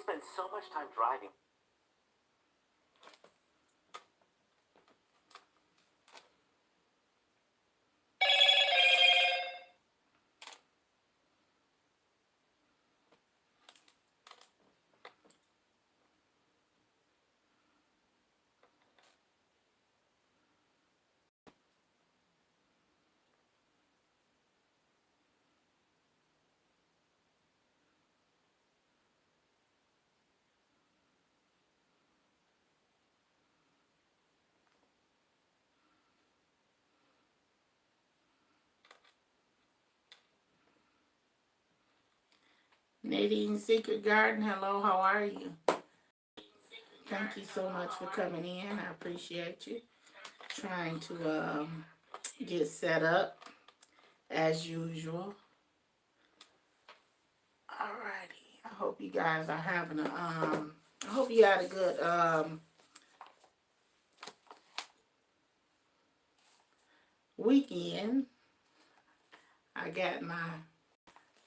spend so much time driving. Nadine Secret Garden, hello, how are you? Thank you so much for coming in. I appreciate you. Trying to get set up as usual. Alrighty. I hope you guys are having I hope you had a good weekend. I got my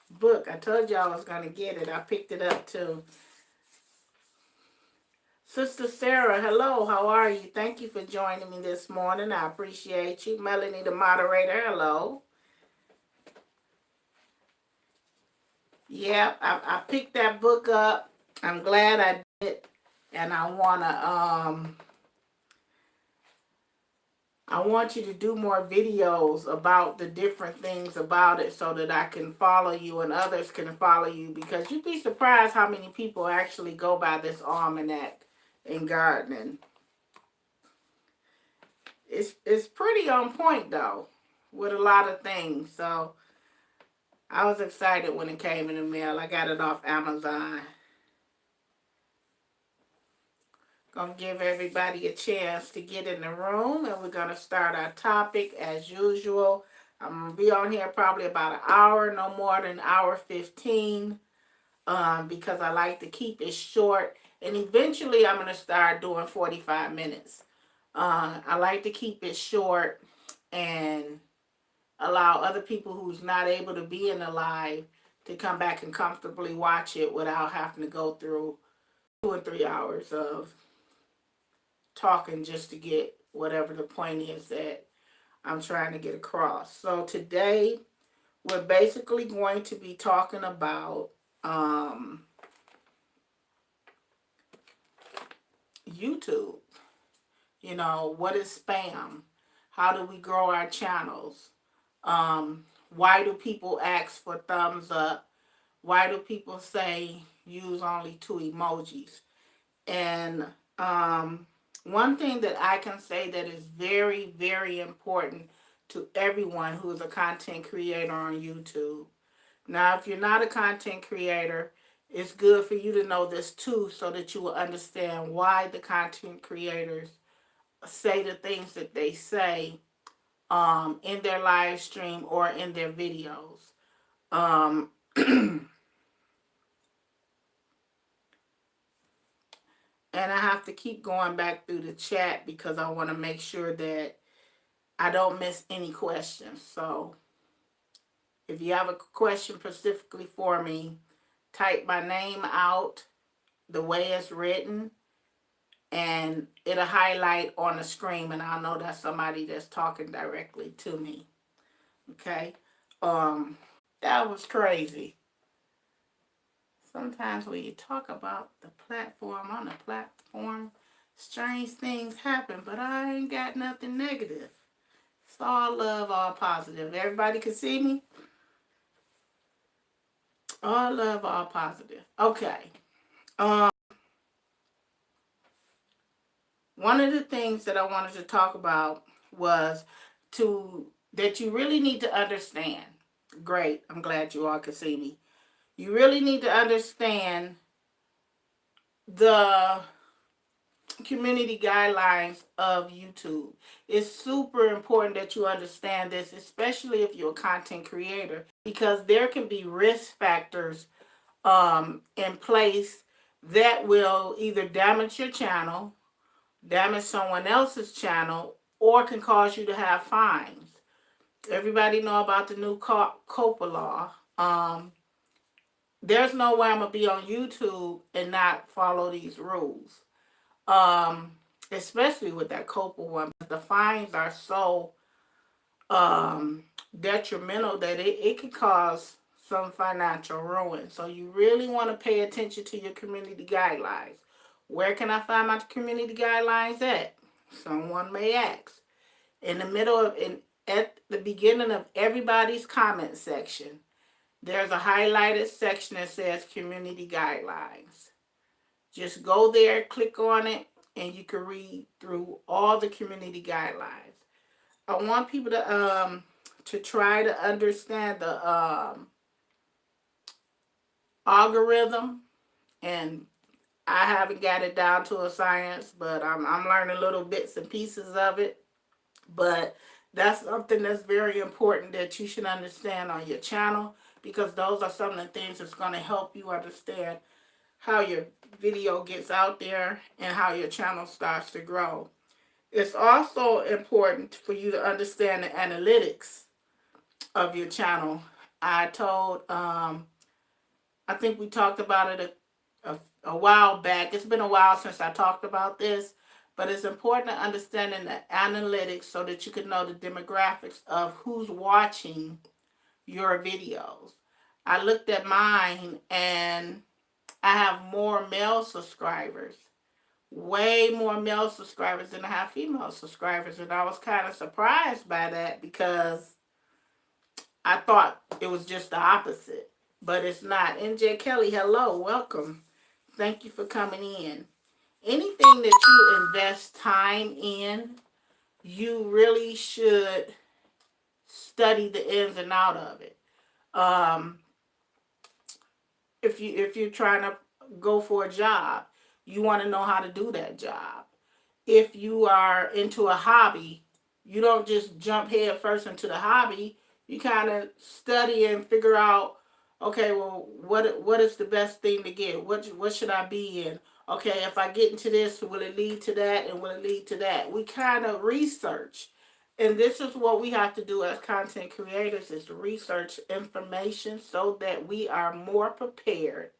book. I told y'all I was gonna get it. I picked it up too. Sister Sarah, hello, how are you? Thank you for joining me this morning. I appreciate you. Melanie, the moderator, hello. Yeah, I picked that book up. I'm glad I did. And I want you to do more videos about the different things about it so that I can follow you and others can follow you, because you'd be surprised how many people actually go by this almanac in gardening. It's pretty on point though with a lot of things. So I was excited when it came in the mail. I got it off Amazon. Gonna give everybody a chance to get in the room, and we're gonna start our topic as usual. I'm gonna be on here probably about an hour, no more than an hour 15, because I like to keep it short. And eventually I'm gonna start doing 45 minutes. I like to keep it short and allow other people who's not able to be in the live to come back and comfortably watch it without having to go through 2 or 3 hours of talking just to get whatever the point is that I'm trying to get across. So today we're basically going to be talking about YouTube. You know, what is spam? How do we grow our channels? Why do people ask for thumbs up? Why do people say use only 2 emojis? And one thing that I can say that is very, very important to everyone who is a content creator on YouTube. Now, if you're not a content creator, it's good for you to know this too, so that you will understand why the content creators say the things that they say in their live stream or in their videos. And I have to keep going back through the chat because I want to make sure that I don't miss any questions. So if you have a question specifically for me, type my name out the way it's written, and it'll highlight on the screen, and I'll know that's somebody that's talking directly to me. Okay? That was crazy. Sometimes when you talk about the platform, on the platform, strange things happen, but I ain't got nothing negative. It's all love, all positive. Everybody can see me? All love, all positive. Okay. One of the things that I wanted to talk about was that you really need to understand. Great. I'm glad you all can see me. You really need to understand the community guidelines of YouTube. It's super important that you understand this, especially if you're a content creator, because there can be risk factors in place that will either damage your channel, damage someone else's channel, or can cause you to have fines. Everybody know about the new COPPA law. there's no way I'm gonna be on YouTube and not follow these rules. Especially with that COPA one, the fines are so um detrimental that it can cause some financial ruin. So you really want to pay attention to your community guidelines. Where can I find my community guidelines at? Someone may ask. In the middle of in At the beginning of everybody's comment section, there's a highlighted section that says community guidelines. Just go there, click on it, and you can read through all the community guidelines. I want people to try to understand the algorithm, and I haven't got it down to a science, but I'm learning little bits and pieces of it. But that's something that's very important that you should understand on your channel, because those are some of the things that's going to help you understand how your video gets out there and how your channel starts to grow. It's also important for you to understand the analytics of your channel. I think we talked about it a while back. It's been a while since I talked about this, but it's important to understand the analytics so that you can know the demographics of who's watching your videos. I looked at mine and I have more male subscribers, way more male subscribers than I have female subscribers. And I was kind of surprised by that because I thought it was just the opposite, but it's not. NJ Kelly, hello, welcome. Thank you for coming in. Anything that you invest time in, you really should study the ins and out of it. Um, if you're trying to go for a job, you want to know how to do that job. If you are into a hobby, you don't just jump head first into the hobby. You kind of study and figure out, okay, well, what is the best thing to get? What should I be in? Okay, if I get into this, will it lead to that, and will it lead to that? We kind of research. And this is what we have to do as content creators, is to research information so that we are more prepared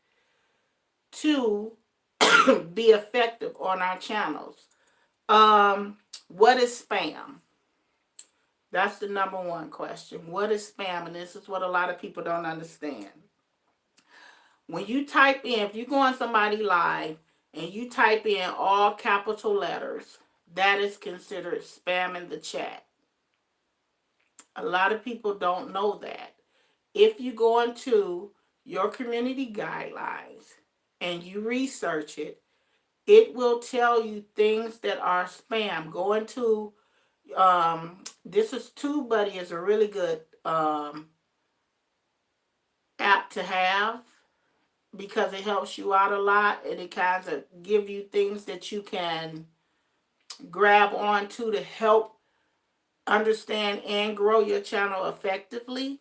to be effective on our channels. What is spam? That's the number one question. What is spam? And this is what a lot of people don't understand. When you type in, if you go on somebody live and you type in all capital letters, that is considered spam in the chat. A lot of people don't know that. If you go into your community guidelines and you research it, it will tell you things that are spam. Go into this is TubeBuddy is a really good app to have because it helps you out a lot, and it kind of give you things that you can grab onto to help understand and grow your channel effectively.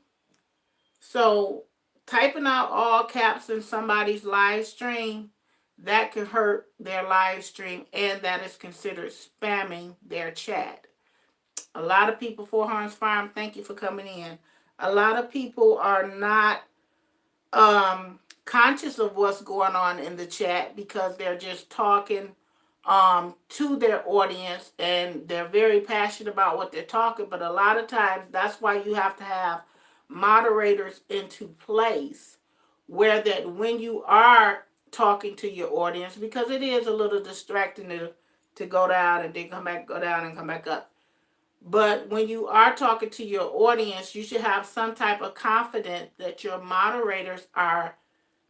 So typing out all caps in somebody's live stream, that can hurt their live stream, and that is considered spamming their chat. A lot of people, Four Horns Farm, thank you for coming in. A lot of people are not conscious of what's going on in the chat because they're just talking to their audience, and they're very passionate about what they're talking. But a lot of times, that's why you have to have moderators into place where that when you are talking to your audience, because it is a little distracting to go down and then come back, go down and come back up. But when you are talking to your audience, you should have some type of confidence that your moderators are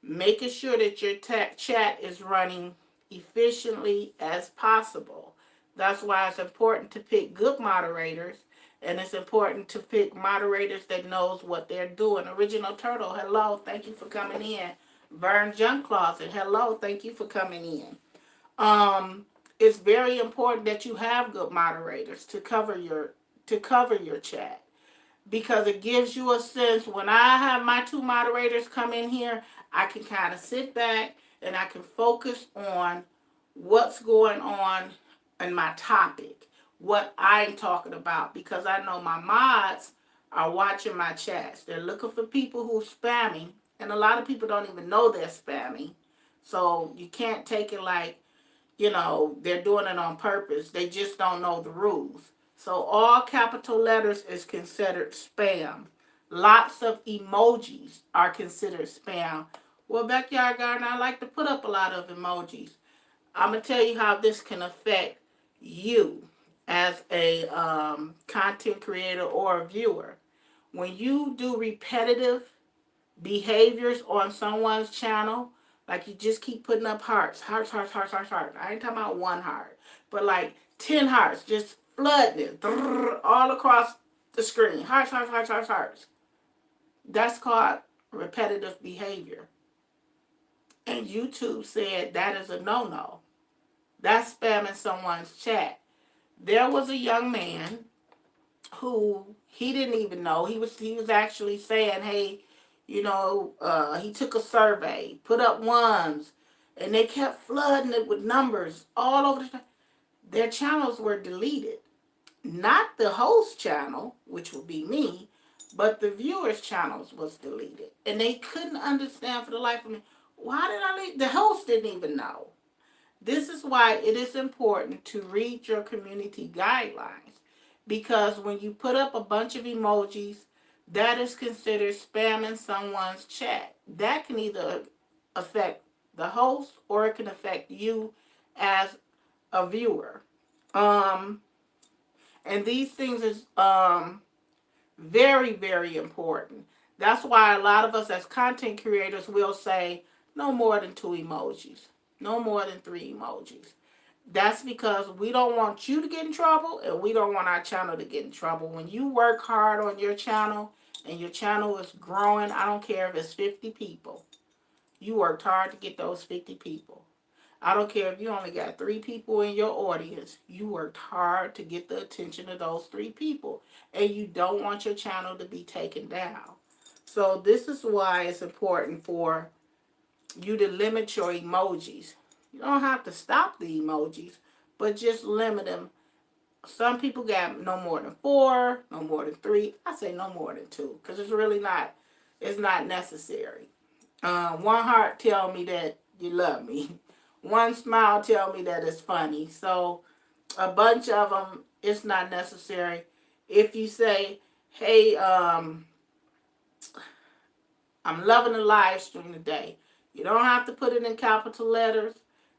making sure that your chat is running efficiently as possible. That's why it's important to pick good moderators, and it's important to pick moderators that knows what they're doing. Original Turtle, hello, thank you for coming in. Vern Junk Closet, hello, thank you for coming in. It's very important that you have good moderators to cover your chat, because it gives you a sense. When I have my two moderators come in here, I can kind of sit back and I can focus on what's going on in my topic, what I'm talking about, because I know my mods are watching my chats. They're looking for people who are spamming, And a lot of people don't even know they're spamming. So you can't take it like, they're doing it on purpose. They just don't know the rules. So all capital letters is considered spam. Lots of emojis are considered spam. Well, Backyard Garden, I like to put up a lot of emojis. I'm going to tell you how this can affect you as a content creator or a viewer. When you do repetitive behaviors on someone's channel, like you just keep putting up hearts, hearts, hearts, hearts, hearts, hearts. I ain't talking about one heart, but like 10 hearts, just flooding it all across the screen. Hearts, hearts, hearts, hearts, hearts. That's called repetitive behavior. And YouTube said that is a no-no. That's spamming someone's chat. There was a young man who he didn't even know. He was actually saying, hey, he took a survey, put up ones, and they kept flooding it with numbers all over the. Their channels were deleted, not the host channel, which would be me, but the viewers' channels was deleted, and they couldn't understand for the life of me why did I leave. The host didn't even know. This is why it is important to read your community guidelines, because when you put up a bunch of emojis, that is considered spamming someone's chat. That can either affect the host or it can affect you as a viewer. And these things is very, very important. That's why a lot of us as content creators will say no more than 2 emojis, no more than 3 emojis. That's because we don't want you to get in trouble and we don't want our channel to get in trouble. When you work hard on your channel and your channel is growing, I don't care if it's 50 people. You worked hard to get those 50 people. I don't care if you only got 3 people in your audience. You worked hard to get the attention of those 3 people. And you don't want your channel to be taken down. So this is why it's important for you to limit your emojis. You don't have to stop the emojis, but just limit them. Some people got no more than 4, no more than 3. I say no more than 2 because it's not necessary. One heart tell me that you love me. One smile tell me that it's funny. So a bunch of them, it's not necessary. If you say, hey, I'm loving the live stream today. You don't have to put it in capital letters.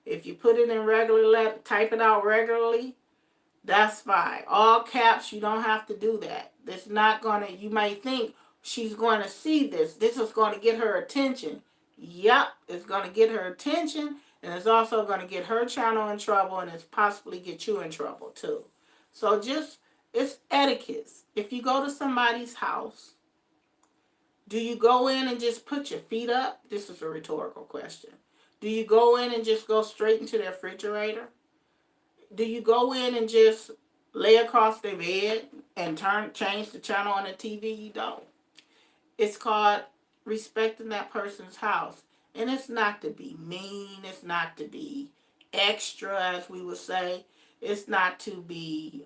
If you put it in regular letter, type it out regularly, that's fine. All caps, you don't have to do that. It's not going to, you might think she's going to see this. This is going to get her attention. Yep, it's going to get her attention, and it's also going to get her channel in trouble, and it's possibly get you in trouble too. So it's etiquette. If you go to somebody's house, do you go in and just put your feet up? This is a rhetorical question. Do you go in and just go straight into the refrigerator? Do you go in and just lay across their bed and change the channel on the TV? You don't. It's called respecting that person's house. And it's not to be mean. It's not to be extra, as we would say. It's not to be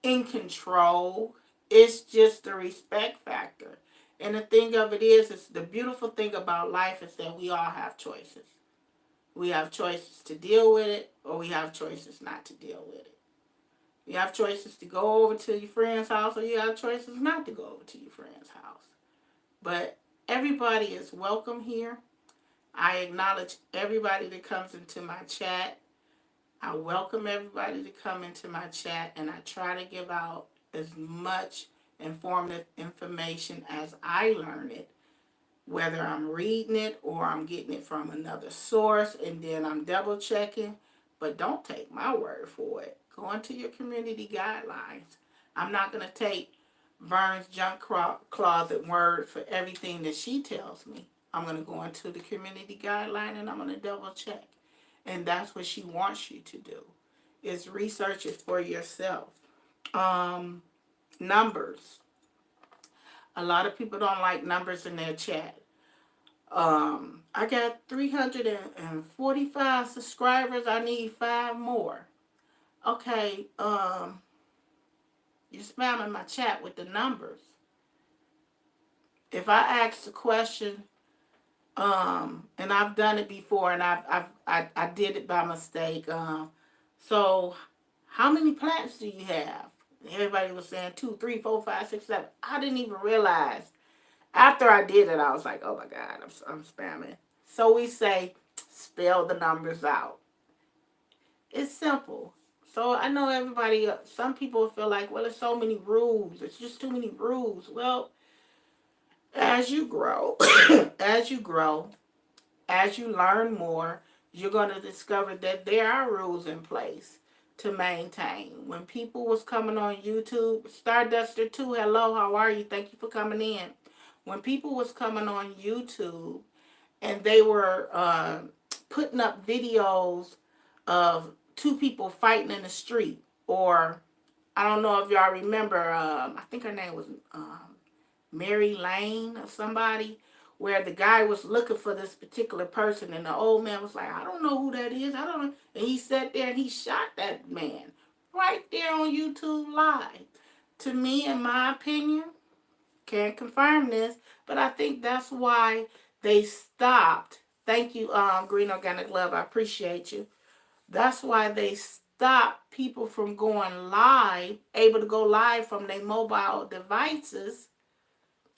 in control. It's just the respect factor. And the thing of it is the beautiful thing about life is that we all have choices. We have choices to deal with it, or we have choices not to deal with it. You have choices to go over to your friend's house, or you have choices not to go over to your friend's house. But everybody is welcome here. I acknowledge everybody that comes into my chat. I welcome everybody to come into my chat, and I try to give out as much informative information as I learn it, whether I'm reading it or I'm getting it from another source, and then I'm double checking. But don't take my word for it. Go into your community guidelines. I'm not going to take Vern's junk closet word for everything that she tells me. I'm going to go into the community guideline and I'm going to double check. And that's what she wants you to do, is research it for yourself. Numbers. A lot of people don't like numbers in their chat. I got 345 subscribers. I need 5 more. Okay, you're spamming my chat with the numbers. if I ask a question, and I've done it before, and I did it by mistake. So how many plants do you have? Everybody was saying 2, 3, 4, 5, 6, 7. I didn't even realize. After I did it, I was like, oh my God, I'm spamming. So we say, spell the numbers out. It's simple. So I know everybody, some people feel like, well, there's so many rules. It's just too many rules. Well, as you grow, as you grow, as you learn more, you're going to discover that there are rules in place to maintain. When people was coming on YouTube, Starduster 2, hello, how are you? Thank you for coming in. When people was coming on YouTube and they were putting up videos of two people fighting in the street, or I don't know if y'all remember, I think her name was Mary Lane or somebody, where the guy was looking for this particular person and the old man was like, I don't know who that is. I don't know. And he sat there and he shot that man right there on YouTube Live. To me, in my opinion, can't confirm this, but I think that's why they stopped. Thank you, Green Organic Love. I appreciate you. That's why they stopped people from going live, able to go live from their mobile devices,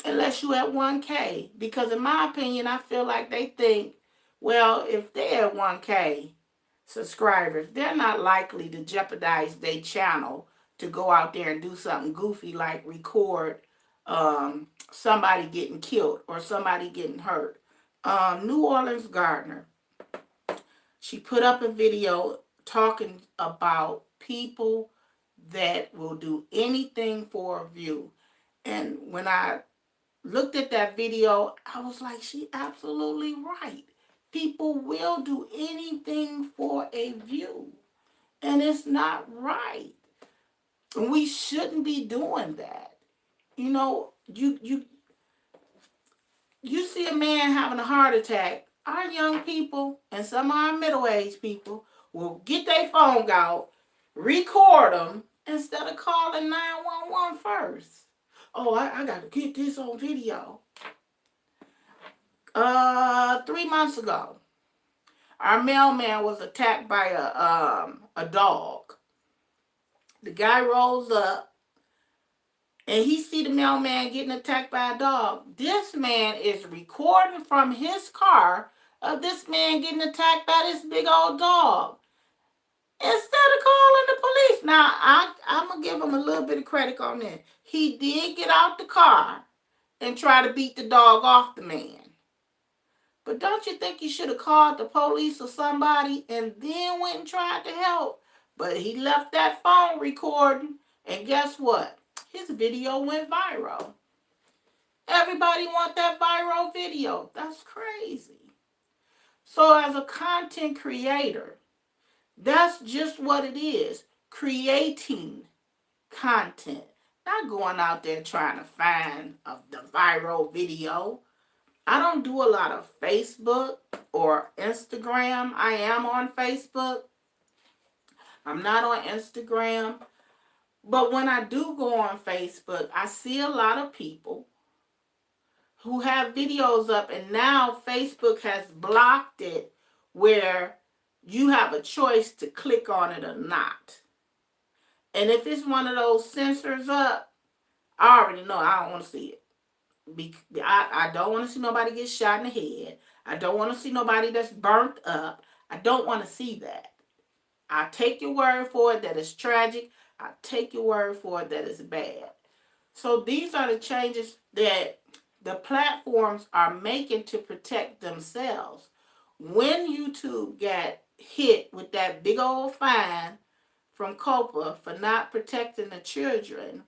unless you at 1K. Because in my opinion, I feel like they think, well, if they're at 1K subscribers, they're not likely to jeopardize their channel to go out there and do something goofy like record somebody getting killed or somebody getting hurt. New Orleans Gardner, she put up a video talking about people that will do anything for a view. And when I looked at that video, I was like, she absolutely right. People will do anything for a view. And it's not right. And we shouldn't be doing that. You know, you see a man having a heart attack, our young people and some of our middle-aged people will get their phone out, record them, instead of calling 911 first. Oh, I got to get this on video. 3 months ago, our mailman was attacked by a dog. The guy rolls up and he see the mailman getting attacked by a dog. This man is recording from his car of this man getting attacked by this big old dog, instead of calling the police. Now, I'm going to give him a little bit of credit on that. He did get out the car and try to beat the dog off the man. But don't you think you should have called the police or somebody and then went and tried to help? But he left that phone recording, and guess what? His video went viral. Everybody want that viral video. That's crazy. So as a content creator, that's just what it is. Creating content. Not going out there trying to find the viral video. I don't do a lot of Facebook or Instagram. I am on Facebook. I'm not on Instagram. But when I do go on Facebook, I see a lot of people who have videos up, and now Facebook has blocked it where you have a choice to click on it or not. And if it's one of those censors up, I already know I don't want to see it. I don't want to see nobody get shot in the head. I don't want to see nobody that's burnt up. I don't want to see that. I take your word for it that it's tragic. I take your word for it that it's bad. So these are the changes that the platforms are making to protect themselves. When YouTube got hit with that big old fine from COPA for not protecting the children,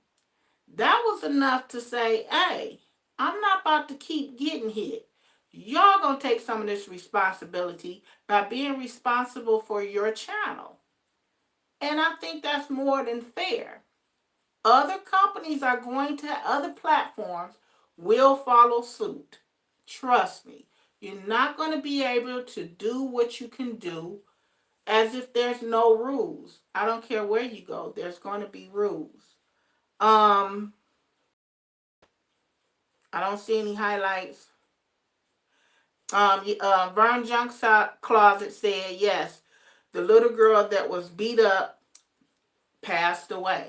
that was enough to say, hey, I'm not about to keep getting hit. Y'all gonna take some of this responsibility by being responsible for your channel. And I think that's more than fair. Other companies are going to, other platforms will follow suit. Trust me. You're not going to be able to do what you can do as if there's no rules. I don't care where you go. There's going to be rules. I don't see any highlights. Vern Junk's Closet said, yes, the little girl that was beat up passed away.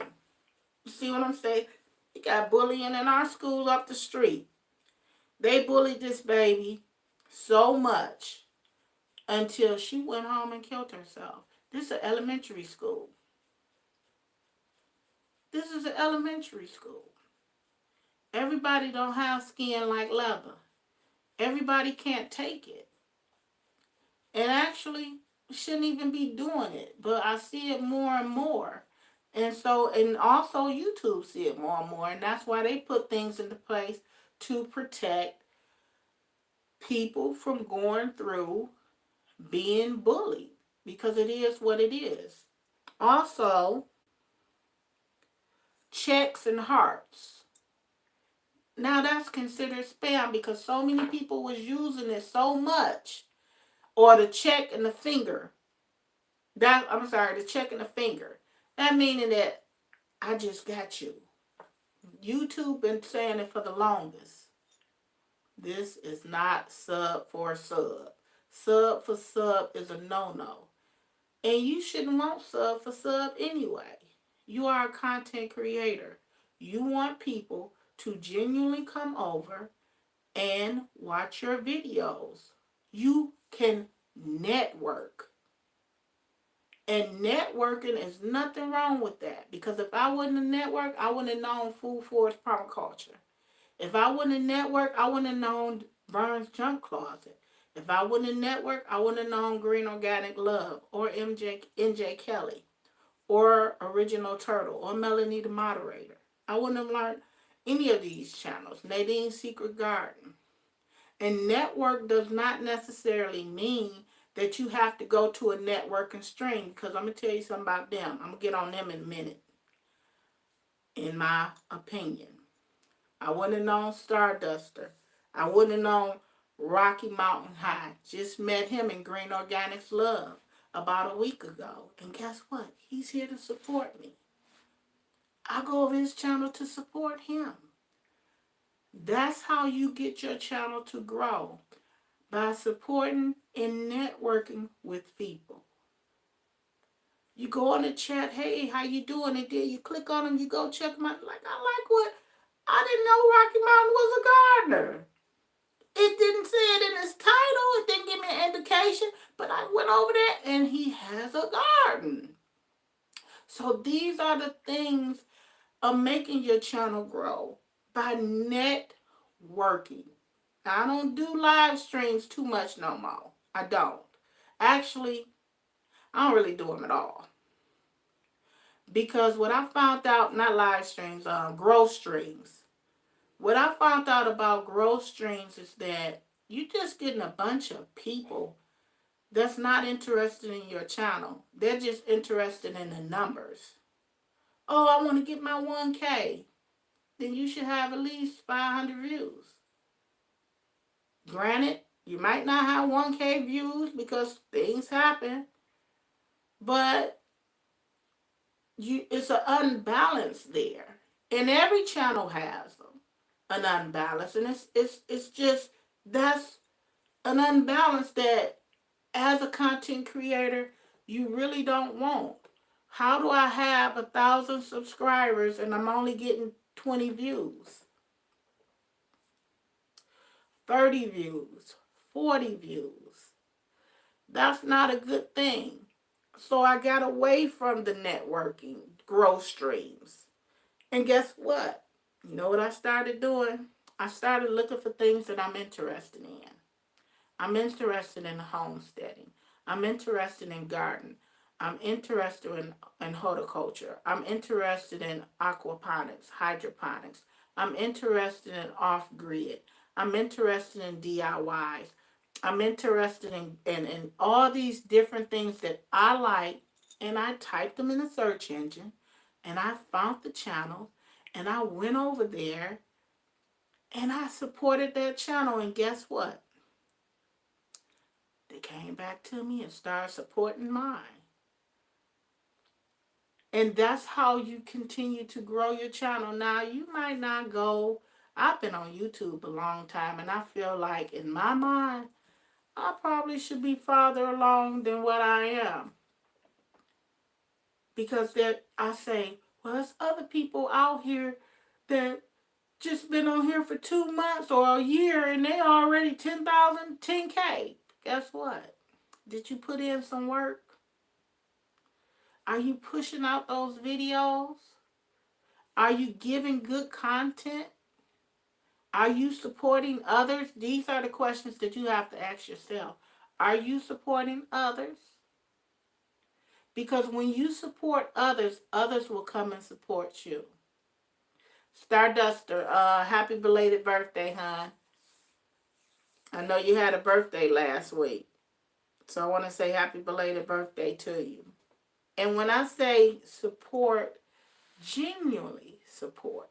You see what I'm saying? You got bullying in our school up the street. They bullied this baby so much until she went home and killed herself. This is an elementary school. This is an elementary school. Everybody don't have skin like leather. Everybody can't take it. And actually, shouldn't even be doing it. But I see it more and more. And so, and also YouTube see it more and more. And that's why they put things into place to protect people from going through being bullied. Because it is what it is. Also, checks and hearts. Now that's considered spam because so many people was using it so much. Or the check and the finger. The check and the finger. That meaning that I just got you. YouTube been saying it for the longest. This is not sub for sub. Sub for sub is a no-no. And you shouldn't want sub for sub anyway. You are a content creator. You want people to genuinely come over and watch your videos. You can network. And networking is nothing wrong with that. Because if I wouldn't have networked, I wouldn't have known Food Forest Permaculture. If I wouldn't have networked, I wouldn't have known Vern's Junk Closet. If I wouldn't have networked, I wouldn't have known Green Organic Love or NJ Kelly or Original Turtle or Melanie the Moderator. I wouldn't have learned any of these channels. Nadine's Secret Garden. And network does not necessarily mean that you have to go to a networking stream, because I'm going to tell you something about them. I'm going to get on them in a minute. In my opinion. I wouldn't have known Starduster. I wouldn't have known Rocky Mountain High. Just met him in Green Organics Love about a week ago. And guess what? He's here to support me. I go over his channel to support him. That's how you get your channel to grow. By supporting and networking with people. You go on the chat, hey, how you doing? And then you click on them, you go check them out. Like, I like what? I didn't know Rocky Mountain was a gardener. It didn't say it in his title. It didn't give me an indication. But I went over there and he has a garden. So these are the things of making your channel grow by networking. I don't do live streams too much no more. I don't. Actually, I don't really do them at all. Because what I found out, not live streams, growth streams. What I found out about growth streams is that you're just getting a bunch of people that's not interested in your channel. They're just interested in the numbers. Oh, I want to get my 1K. Then you should have at least 500 views. Granted, you might not have 1K views because things happen. But it's an unbalance there. And every channel has them. An unbalance. And it's just, that's an unbalance that as a content creator, you really don't want. How do I have 1,000 subscribers and I'm only getting 20 views? 30 views, 40 views. That's not a good thing. So I got away from the networking growth streams. And guess what? You know what I started doing? I started looking for things that I'm interested in. I'm interested in homesteading. I'm interested in gardening. I'm interested in horticulture. I'm interested in aquaponics, hydroponics. I'm interested in off-grid. I'm interested in DIYs. I'm interested in all these different things that I like, and I typed them in the search engine, and I found the channel, and I went over there, and I supported that channel, and guess what? They came back to me and started supporting mine. And that's how you continue to grow your channel. Now, you might not go I've been on YouTube a long time, and I feel like in my mind, I probably should be farther along than what I am. Because I say, well, there's other people out here that just been on here for 2 months or a year and they already 10,000, 10K. Guess what? Did you put in some work? Are you pushing out those videos? Are you giving good content? Are you supporting others? These are the questions that you have to ask yourself. Are you supporting others? Because when you support others, others will come and support you. Starduster, happy belated birthday, hon. I know you had a birthday last week. So I want to say happy belated birthday to you. And when I say support, genuinely support.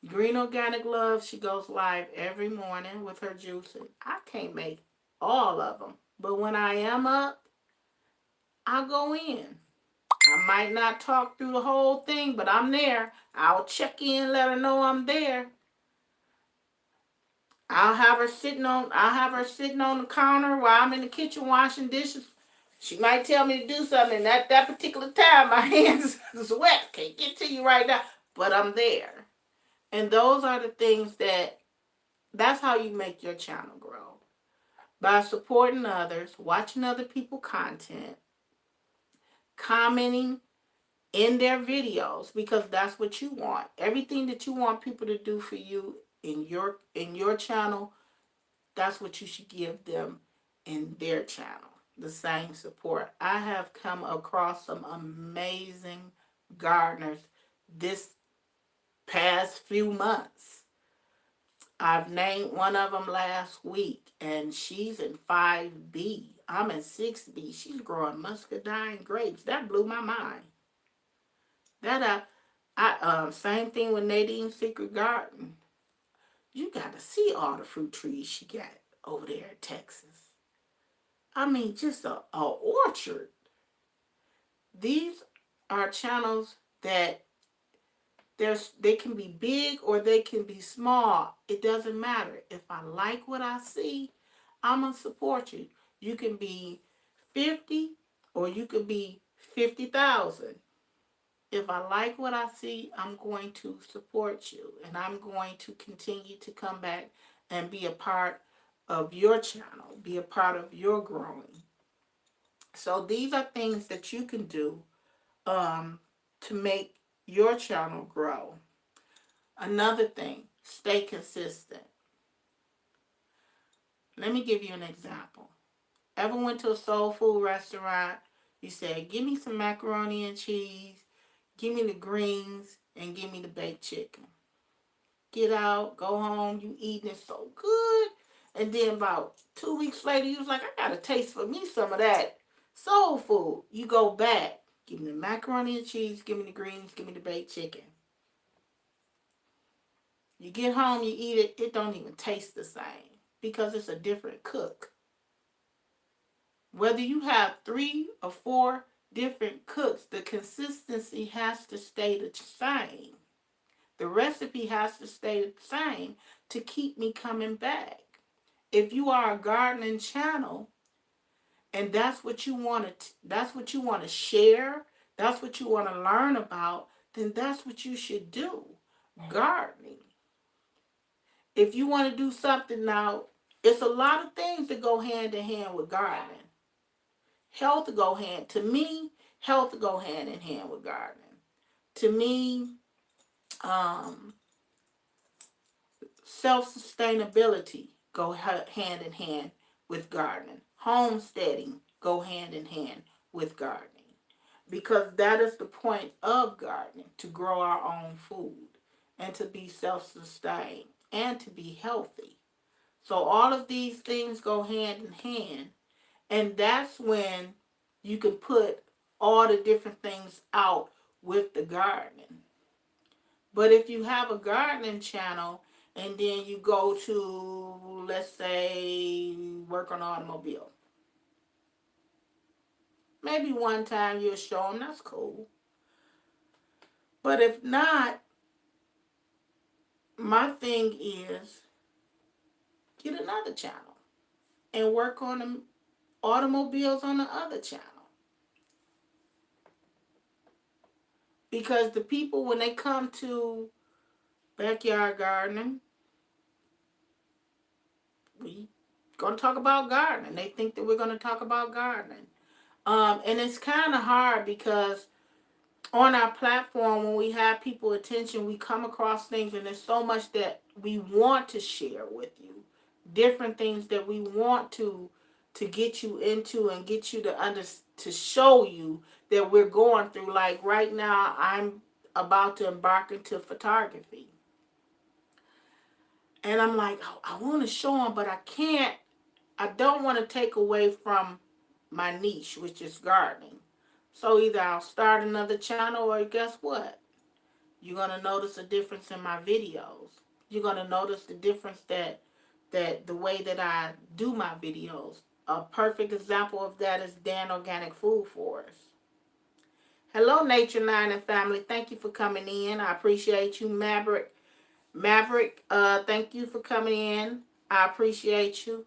Green Organic Love, she goes live every morning with her juicing. I can't make all of them. But when I am up, I'll go in. I might not talk through the whole thing, but I'm there. I'll check in, let her know I'm there. I'll have her sitting on the counter while I'm in the kitchen washing dishes. She might tell me to do something, and at that particular time, my hands is wet. Can't get to you right now, but I'm there. And those are the things that's how you make your channel grow. By supporting others, watching other people's content, commenting in their videos, because that's what you want. Everything that you want people to do for you in your channel, that's what you should give them in their channel. The same support. I have come across some amazing gardeners this past few months. I've named one of them last week, and she's in 5B. I'm in 6B. She's growing muscadine grapes. That blew my mind. Same thing with Nadine's Secret Garden. You got to see all the fruit trees she got over there in Texas. I mean, just a orchard. These are channels that they can be big or they can be small. It doesn't matter. If I like what I see, I'm going to support you. You can be 50 or you could be 50,000. If I like what I see, I'm going to support you. And I'm going to continue to come back and be a part of your channel, be a part of your growing. So these are things that you can do to make your channel grow. Another thing, stay consistent. Let me give you an example. Ever went to a soul food restaurant? You said, give me some macaroni and cheese, give me the greens, and give me the baked chicken. Get out, go home, you eating it so good. And then about 2 weeks later, you was like, I got a taste for me some of that soul food. You go back, give me the macaroni and cheese, give me the greens, give me the baked chicken. You get home, you eat it, it don't even taste the same because it's a different cook. Whether you have 3 or 4 different cooks, the consistency has to stay the same. The recipe has to stay the same to keep me coming back. If you are a gardening channel and that's what you want to share, that's what you want to learn about, then that's what you should do. Gardening. If you want to do something now, it's a lot of things that go hand in hand with gardening. Health go hand in hand with gardening. To me, self-sustainability go hand in hand with gardening. Homesteading go hand in hand with gardening. Because that is the point of gardening, to grow our own food and to be self-sustained and to be healthy. So all of these things go hand in hand. And that's when you can put all the different things out with the gardening. But if you have a gardening channel and then you go to, let's say, work on an automobile, maybe one time you'll show them, that's cool. But if not, my thing is get another channel and work on the automobiles on the other channel. Because the people, when they come to backyard gardening, we gonna talk about gardening. They think that we're gonna talk about gardening. And it's kind of hard because on our platform, when we have people attention, we come across things, and there's so much that we want to share with you, different things that we want to get you into and get you to show you that we're going through. Like right now, I'm about to embark into photography, and I'm like, oh, I want to show them, but I can't. I don't want to take away from my niche, which is gardening. So either I'll start another channel, or guess what? You're gonna notice a difference in my videos. You're gonna notice the difference that the way that I do my videos. A perfect example of that is Dan Organic Food Forest. Hello, Nature Nine and family. Thank you for coming in. I appreciate you, Maverick. Thank you for coming in. I appreciate you.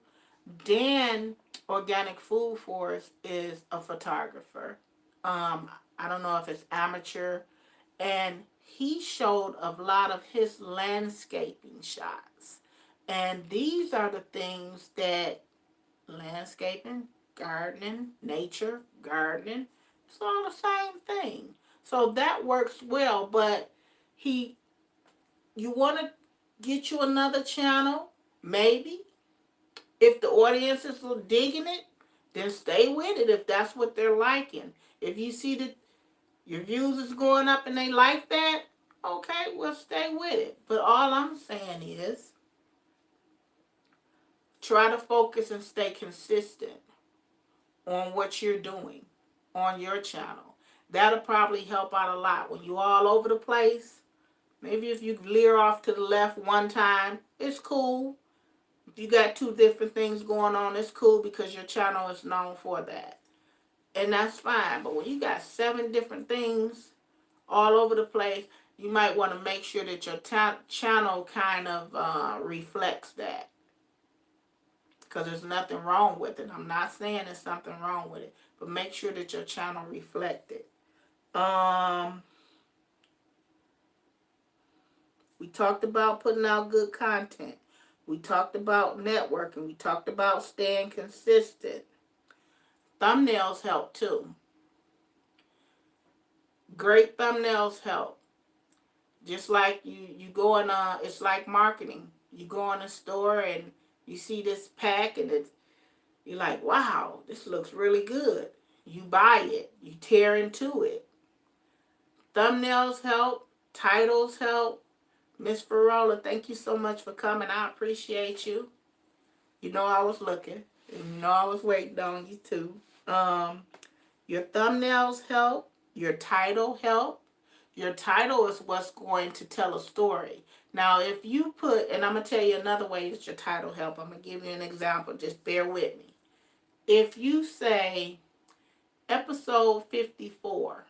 Dan Organic Food Forest is a photographer. I don't know if it's amateur, and he showed a lot of his landscaping shots. And these are the things that landscaping, gardening, nature, gardening, it's all the same thing. So that works well, but he you want to get you another channel, maybe. If the audience is digging it, then stay with it if that's what they're liking. If you see that your views is going up and they like that, okay, well, stay with it. But all I'm saying is try to focus and stay consistent on what you're doing on your channel. That'll probably help out a lot. When you're all over the place, maybe if you veer off to the left one time, it's cool. If you got two different things going on, it's cool because your channel is known for that. And that's fine. But when you got 7 different things all over the place, you might want to make sure that your channel kind of reflects that. Because there's nothing wrong with it. I'm not saying there's something wrong with it. But make sure that your channel reflects it. We talked about putting out good content. We talked about networking. We talked about staying consistent. Thumbnails help too. Great thumbnails help. Just like you go in it's like marketing. You go in a store and you see this pack and you're like, wow, this looks really good. You buy it. You tear into it. Thumbnails help. Titles help. Miss Farola, thank you so much for coming. I appreciate you. You know I was looking. And you know I was waiting on you too. Your thumbnails help. Your title help. Your title is what's going to tell a story. Now, if you put, and I'm going to tell you another way that your title help. I'm going to give you an example. Just bear with me. If you say episode 54,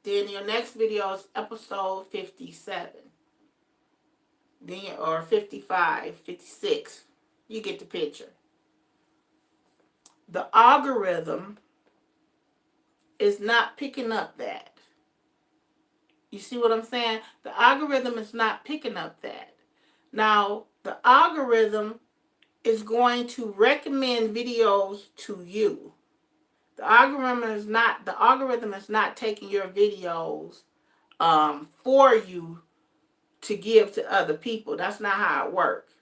then your next video is episode 57. Then, or 55, 56. You get the picture. The algorithm is not picking up that. You see what I'm saying? The algorithm is not picking up that. Now, the algorithm is going to recommend videos to you. The algorithm is not taking your videos for you to give to other people. That's not how it works.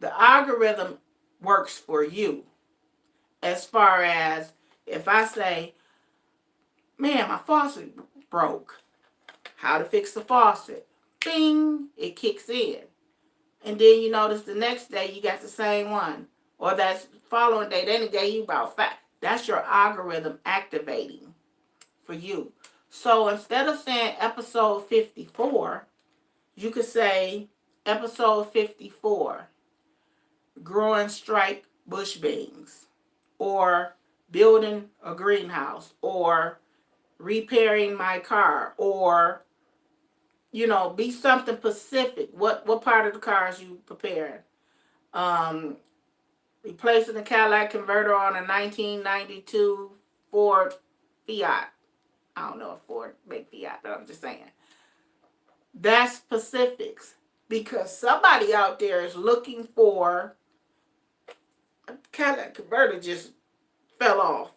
The algorithm works for you. As far as if I say, man, my faucet broke. How to fix the faucet. Bing, it kicks in. And then you notice the next day you got the same one. Or that following day, then it gave you about 5. That's your algorithm activating for you. So instead of saying episode 54, you could say episode 54, growing striped bush beans, or building a greenhouse, or repairing my car, or Be something specific. What part of the car is you preparing? Um, Replacing the Cadillac converter on a 1992 Ford Fiat. I don't know if Ford make Fiat, but I'm just saying. That's specifics. Because somebody out there is looking for a Cadillac converter just fell off.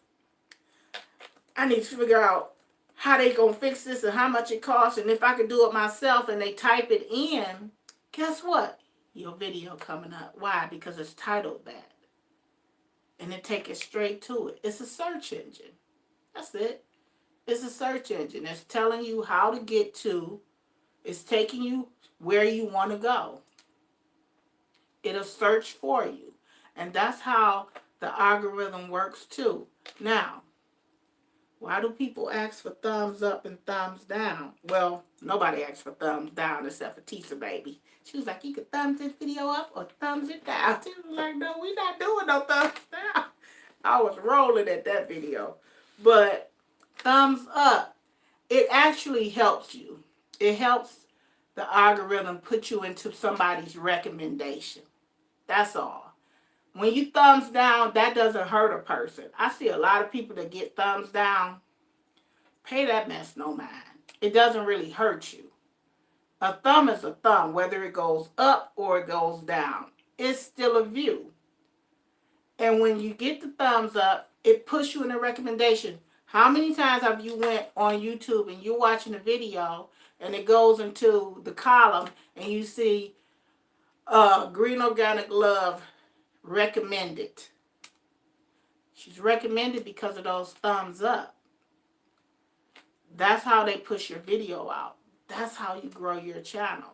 I need to figure out how they gonna fix this and how much it costs, and if I can do it myself, and they type it in, guess what? Your video coming up. Why? Because it's titled that. And it take it straight to it. It's a search engine. That's it. It's a search engine. It's telling you how to get to. It's taking you where you want to go. It'll search for you. And that's how the algorithm works too. Now, why do people ask for thumbs up and thumbs down? Well, nobody asks for thumbs down except for Tisa Baby. She was like, you can thumbs this video up or thumbs it down. She was like, no, we not doing no thumbs down. I was rolling at that video. But thumbs up, it actually helps you. It helps the algorithm put you into somebody's recommendation. That's all. When you thumbs down, that doesn't hurt a person. I see a lot of people that get thumbs down. Pay that mess no mind. It doesn't really hurt you. A thumb is a thumb, whether it goes up or it goes down. It's still a view. And when you get the thumbs up, it puts you in a recommendation. How many times have you went on YouTube and you're watching a video and it goes into the column and you see Green Organic Love recommended? She's recommended because of those thumbs up. That's how they push your video out. That's how you grow your channel.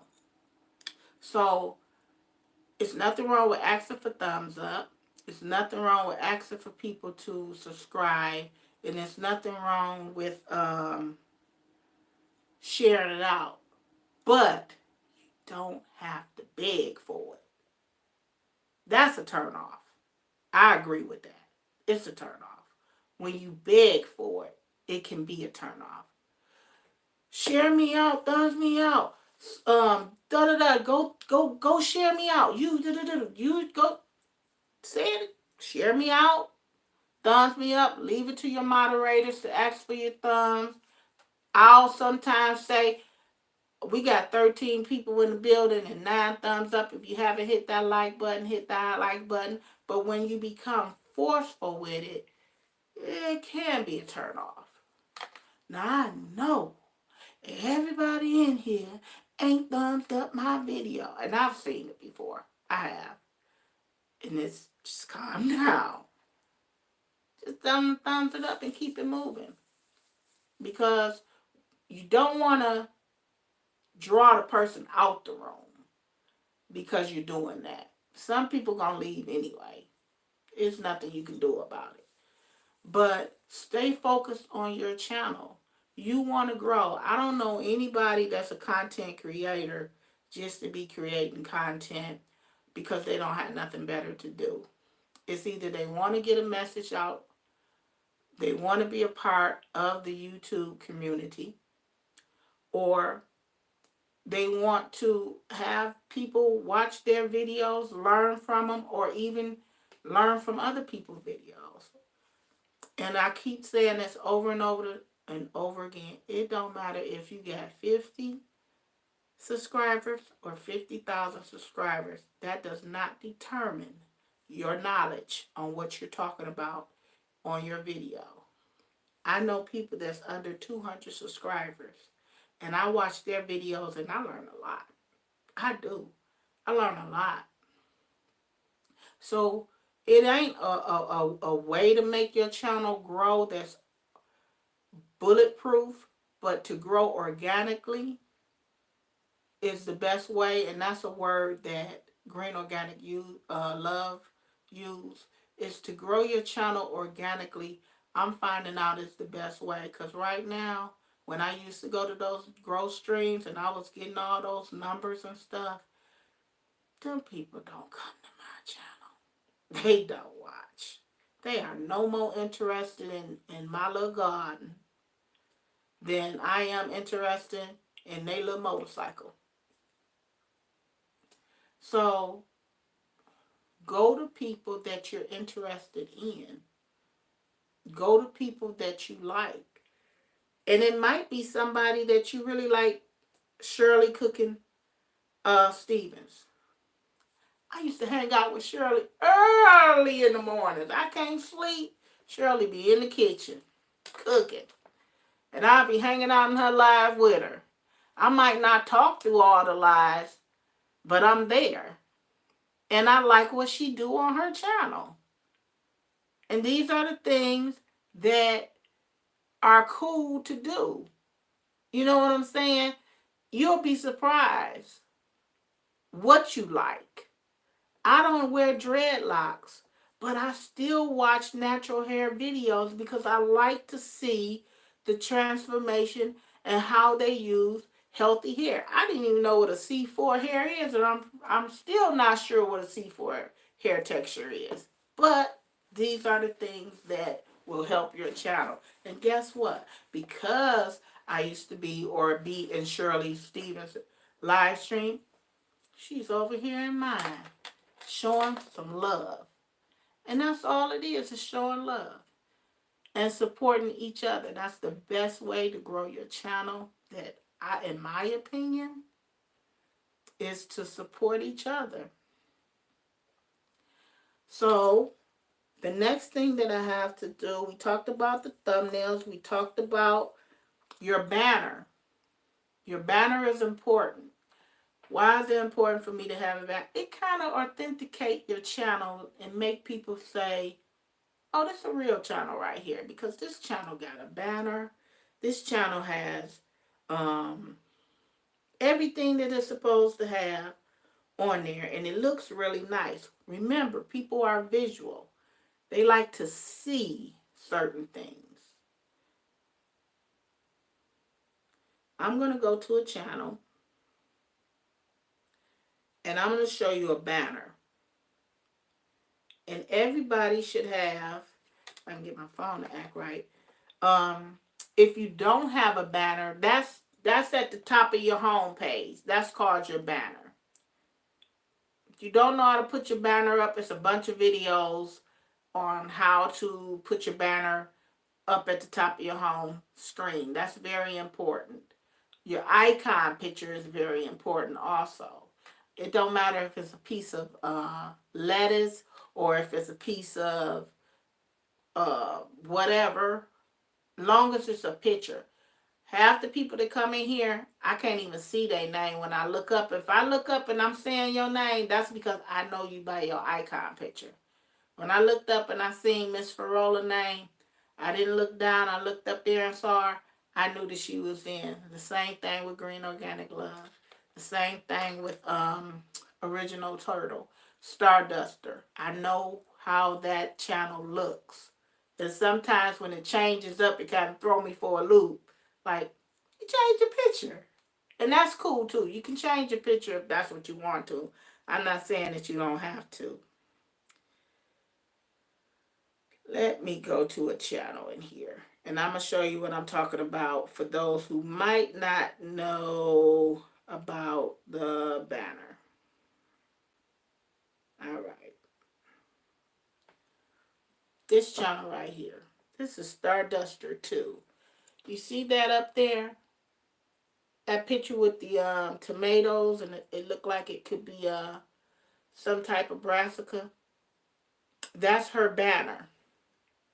So, it's nothing wrong with asking for thumbs up. It's nothing wrong with asking for people to subscribe. And there's nothing wrong with sharing it out. But you don't have to beg for it. That's a turn off. I agree with that. It's a turn off. When you beg for it, it can be a turn off. Share me out, thumbs me out. Go share me out. You go say it. Share me out. Thumbs me up. Leave it to your moderators to ask for your thumbs. I'll sometimes say, we got 13 people in the building and 9 thumbs up. If you haven't hit that like button, hit that like button. But when you become forceful with it, it can be a turn off. Now, I know everybody in here ain't thumbs up my video. And I've seen it before. I have. And it's just calm down. Just thumbs it up and keep it moving. Because you don't want to draw the person out the room because you're doing that. Some people going to leave anyway. There's nothing you can do about it. But stay focused on your channel. You want to grow. I don't know anybody that's a content creator just to be creating content because they don't have nothing better to do. It's either they want to get a message out, they want to be a part of the YouTube community, or they want to have people watch their videos, learn from them, or even learn from other people's videos. And I keep saying this over and over and over again. It don't matter if you got 50 subscribers or 50,000 subscribers. That does not determine your knowledge on what you're talking about on your video. I know people that's under 200 subscribers, and I watch their videos and I learn a lot. I do. I learn a lot. So it ain't a way to make your channel grow that's bulletproof, but to grow organically is the best way, and that's a word that Green Organic Love use, is to grow your channel organically. I'm finding out it's the best way, because right now, when I used to go to those growth streams and I was getting all those numbers and stuff, them people don't come to my channel. They don't watch. They are no more interested in my little garden than I am interested in their little motorcycle. So go to people that you're interested in. Go to people that you like. And it might be somebody that you really like, Shirley Cooking Stevens. I used to hang out with Shirley early in the mornings. I can't sleep. Shirley be in the kitchen cooking. And I'll be hanging out in her live with her. I might not talk through all the lives, but I'm there. And I like what she do on her channel. And these are the things that are cool to do. You know what I'm saying? You'll be surprised what you like. I don't wear dreadlocks, but I still watch natural hair videos because I like to see the transformation and how they use healthy hair. I didn't even know what a C4 hair is, and I'm still not sure what a C4 hair texture is. But these are the things that will help your channel. And guess what? Because I used to be in Shirley Stevens' live stream, she's over here in mine, showing some love. And that's all it is showing love and supporting each other. That's the best way to grow your channel, that in my opinion, is to support each other. So the next thing that I have to do, we talked about the thumbnails, we talked about your banner. Your banner is important. Why is it important for me to have a banner? It kind of authenticates your channel and make people say, oh, this is a real channel right here, because this channel got a banner. This channel has everything that it's supposed to have on there, and it looks really nice. Remember, people are visual. They like to see certain things. I'm going to go to a channel, and I'm going to show you a banner. And everybody should have, if I can get my phone to act right, if you don't have a banner, that's at the top of your home page. That's called your banner. If you don't know how to put your banner up, it's a bunch of videos on how to put your banner up at the top of your home screen. That's very important. Your icon picture is very important also. It don't matter if it's a piece of lettuce or if it's a piece of whatever, long as it's a picture. Half the people that come in here, I can't even see their name when I look up. If I look up and I'm saying your name, that's because I know you by your icon picture. When I looked up and I seen Miss Farola name, I didn't look down. I looked up there and saw her. I knew that she was in. The same thing with Green Organic Love. The same thing with Original Turtle. Starduster. I know how that channel looks. And sometimes when it changes up, it kind of throw me for a loop. Like, you change your picture. And that's cool too. You can change your picture if that's what you want to. I'm not saying that you don't have to. Let me go to a channel in here. And I'm going to show you what I'm talking about for those who might not know about the banner. All right. This channel right here. This is Starduster 2. You see that up there? That picture with the tomatoes, and it looked like it could be some type of brassica. That's her banner.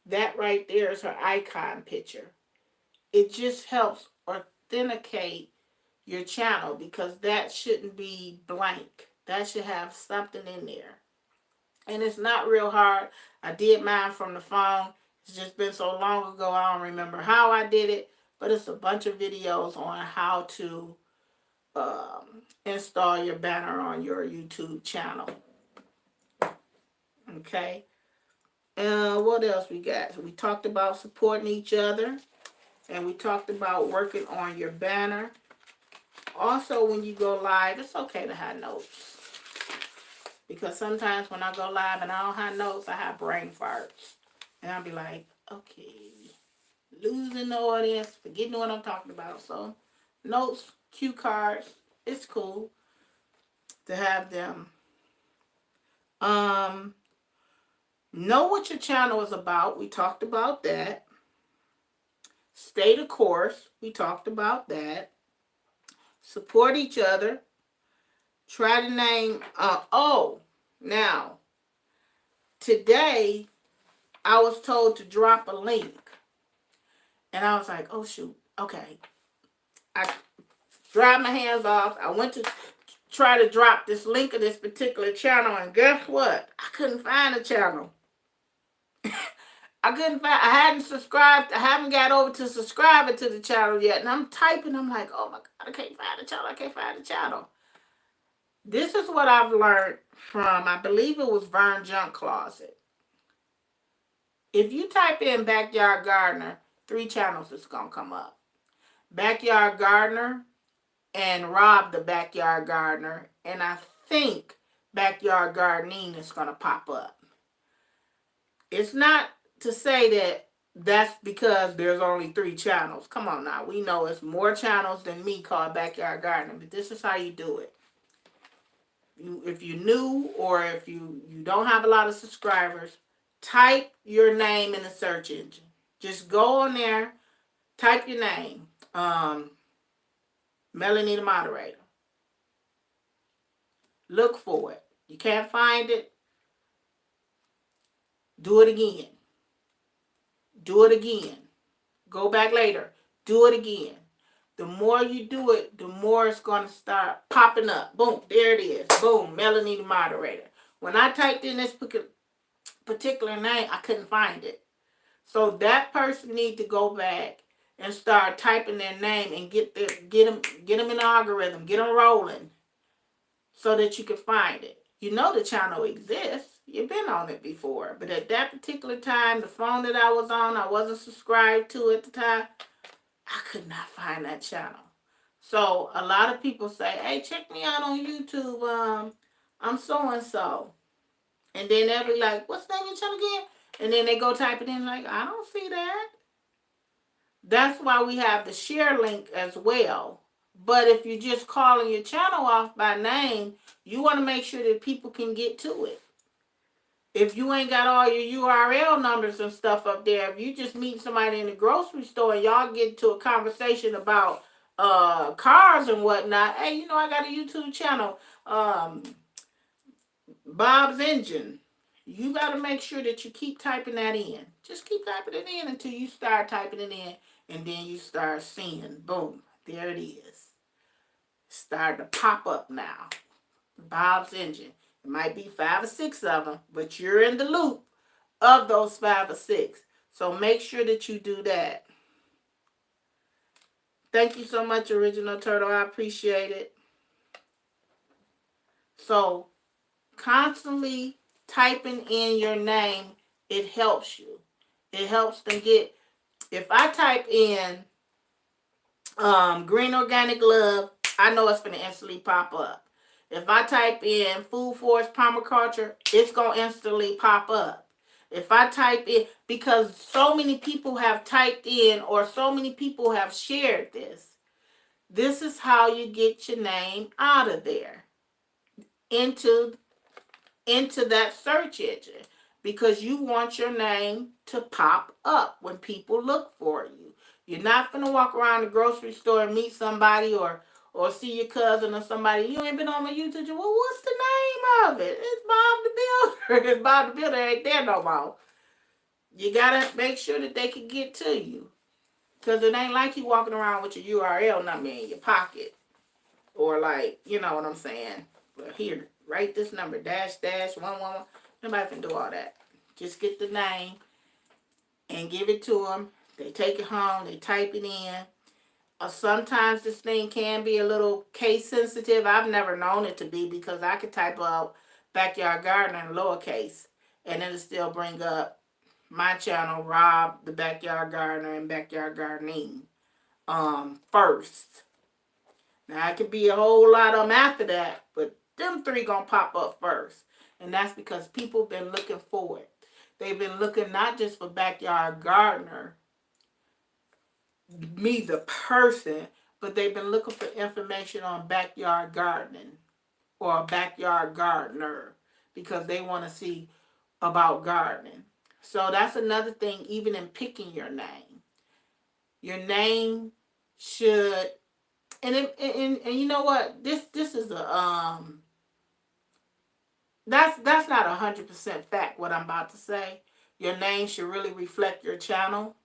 That right there is her icon picture. It just helps authenticate your channel because that shouldn't be blank. That should have something in there. And it's not real hard. I did mine from the phone. It's just been so long ago, I don't remember how I did it. But it's a bunch of videos on how to install your banner on your YouTube channel. Okay. What else we got? So we talked about supporting each other. And we talked about working on your banner. Also, when you go live, it's okay to have notes. Because sometimes when I go live and I don't have notes, I have brain farts. And I'll be like, okay, losing the audience, forgetting what I'm talking about. So, notes cue cards. It's cool to have them. Know what your channel is about. We talked about that. Stay the course. We talked about that. Support each other. Try to name. Now, today I was told to drop a link. And I was like, oh, shoot. Okay. I dried my hands off. I went to try to drop this link of this particular channel. And guess what? I couldn't find the channel. I hadn't subscribed. I haven't got over to subscribing to the channel yet. And I'm typing. I'm like, oh, my God. I can't find the channel. I can't find the channel. This is what I've learned from, I believe it was Vern Junk Closet. If you type in Backyard Gardener, 3 channels is going to come up. Backyard Gardener and Rob the Backyard Gardener. And I think Backyard Gardening is going to pop up. It's not to say that that's because there's only 3 channels. Come on now. We know it's more channels than me called Backyard Gardener. But this is how you do it. If you're new or if you don't have a lot of subscribers, type your name in the search engine. Just go on there, type your name. Melanie the Moderator. Look for it. You can't find it, do it again. Do it again. Go back later. Do it again. The more you do it, the more it's going to start popping up. Boom, there it is. Boom, Melanie the Moderator. When I typed in this particular name, I couldn't find it. So that person needs to go back and start typing their name and get them in the algorithm, get them rolling so that you can find it. You know the channel exists. You've been on it before. But at that particular time, the phone that I was on, I wasn't subscribed to at the time. I could not find that channel. So a lot of people say, hey, check me out on YouTube. I'm so-and-so. And then they'll be like, what's the name of your channel again? And then they go type it in like, I don't see that. That's why we have the share link as well. But if you're just calling your channel off by name, you want to make sure that people can get to it. If you ain't got all your URL numbers and stuff up there, if you just meet somebody in the grocery store and y'all get to a conversation about cars and whatnot, hey, I got a YouTube channel, Bob's Engine. You got to make sure that you keep typing that in. Just keep typing it in until you start typing it in, and then you start seeing, boom, there it is. Starting to pop up now. Bob's Engine. It might be 5 or 6 of them, but you're in the loop of those 5 or 6. So make sure that you do that. Thank you so much, Original Turtle. I appreciate it. So constantly typing in your name, it helps you. It helps them get, if I type in Green Organic Love, I know it's going to instantly pop up. If I type in Food Forest Permaculture, it's going to instantly pop up. If I type in, because so many people have typed in or so many people have shared this, this is how you get your name out of there into that search engine, because you want your name to pop up when people look for you. You're not going to walk around the grocery store and meet somebody or see your cousin or somebody. You ain't been on my YouTube. Well, what's the name of it? It's Bob the Builder. It's Bob the Builder ain't there no more. You got to make sure that they can get to you. Because it ain't like you walking around with your URL number in your pocket. Or like, you know what I'm saying. Well, here, write this number, --111. Nobody can do all that. Just get the name and give it to them. They take it home. They type it in. Sometimes this thing can be a little case sensitive. I've never known it to be, because I could type out Backyard Gardener in lowercase and it'll still bring up my channel, Rob the Backyard Gardener and Backyard Gardening first. Now it could be a whole lot of them after that, but them 3 gonna pop up first. And that's because people been looking for it. They've been looking not just for Backyard Gardener, me the person, but they've been looking for information on backyard gardening or a backyard gardener because they want to see about gardening. So that's another thing, even in picking your name. Your name should, and you know what? This is that's not 100% fact what I'm about to say. Your name should really reflect your channel.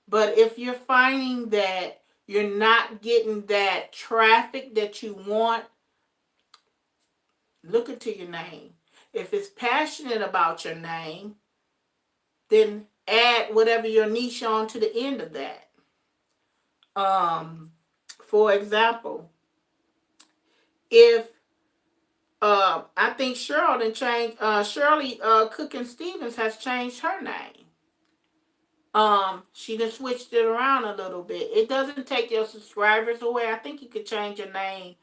But if you're finding that you're not getting that traffic that you want, look into your name. If it's passionate about your name, then add whatever your niche on to the end of that. For example, if I think Cheryl done changed, Shirley Cooking Stevens has changed her name. She done switched it around a little bit. It doesn't take your subscribers away. I think you could change your name.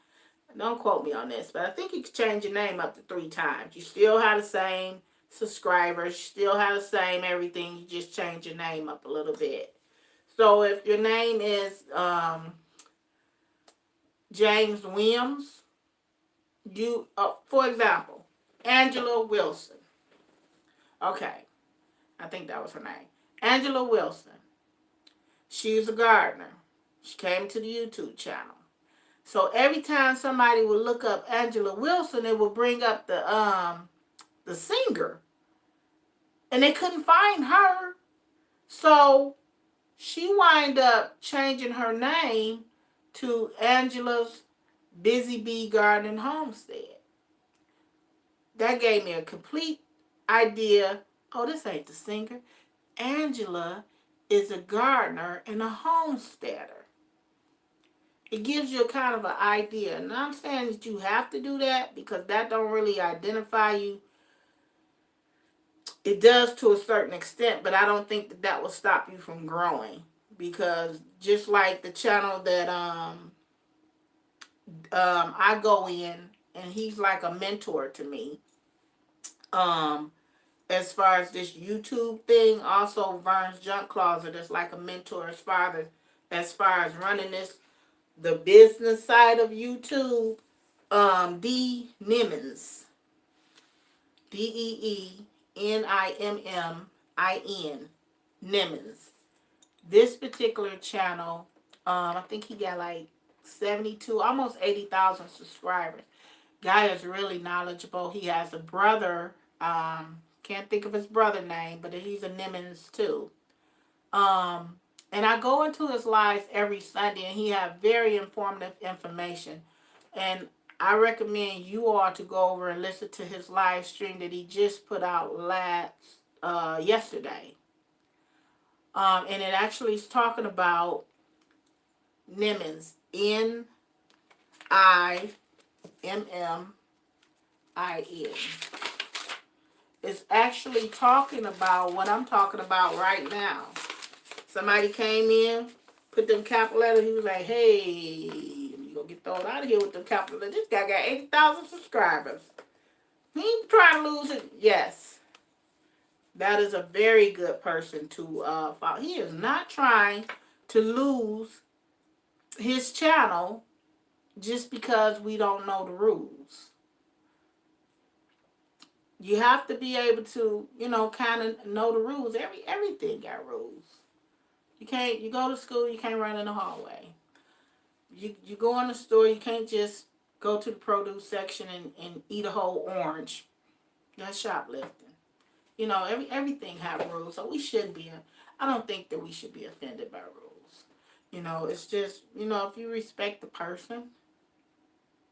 Don't quote me on this, but I think you could change your name up to 3 times. You still have the same subscribers, you still have the same everything. You just change your name up a little bit. So if your name is James Williams, you, for example, Angela Wilson. Okay, I think that was her name. Angela Wilson. She's a gardener. She came to the YouTube channel. So every time somebody would look up Angela Wilson, it would bring up the singer. And they couldn't find her. So she wind up changing her name to Angela's Busy Bee Garden Homestead. That gave me a complete idea. Oh, this ain't the singer. Angela is a gardener and a homesteader. It gives you a kind of an idea. And I'm saying that you have to do that because that don't really identify you. It does to a certain extent, but I don't think that that will stop you from growing. Because just like the channel that I go in, and he's like a mentor to me. As far as this YouTube thing, also Vern's Junk Closet is like a mentor as far as running the business side of YouTube. D Nimmins, DEENIMMIN, Nimmins. This particular channel, I think he got like 72, almost 80,000 subscribers. Guy is really knowledgeable. He has a brother. Can't think of his brother name, but he's a Nimmins too. And I go into his lives every Sunday, and he has very informative information. And I recommend you all to go over and listen to his live stream that he just put out yesterday. And it actually is talking about Nimmins, NIMMIN. It's actually talking about what I'm talking about right now. Somebody came in, put them capital letters. He was like, hey, you gonna get thrown out of here with them capital letters. This guy got 80,000 subscribers. He ain't trying to lose it. Yes. That is a very good person to follow. He is not trying to lose his channel just because we don't know the rules. You have to be able to, kind of know the rules. Everything got rules. You go to school, you can't run in the hallway. You go in the store, you can't just go to the produce section and eat a whole orange. That's shoplifting. Everything have rules, so we shouldn't be. I don't think that we should be offended by rules. It's just, if you respect the person,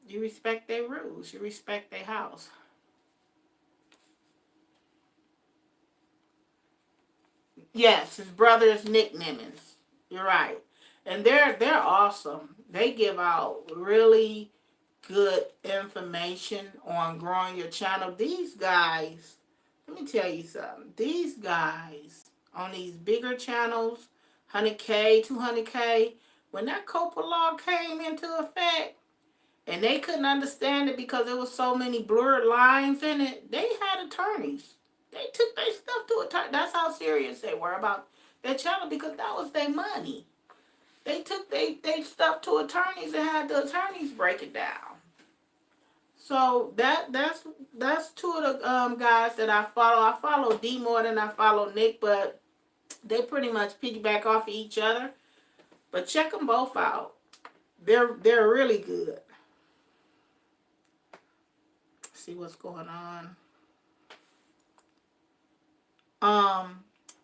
you respect their rules, you respect their house. Yes, his brother is Nick Nimmins. You're right, and they're awesome. They give out really good information on growing your channel. These guys. Let me tell you something. These guys on these bigger channels, 100K, 200K, when that COPA law came into effect and they couldn't understand it because there was so many blurred lines in it, they had attorneys. They took their stuff to attorney. That's how serious they were about their channel because that was their money. They took they stuff to attorneys and had the attorneys break it down. So that's two of the guys that I follow. I follow D more than I follow Nick, but they pretty much piggyback off of each other. But check them both out. They're really good. See what's going on.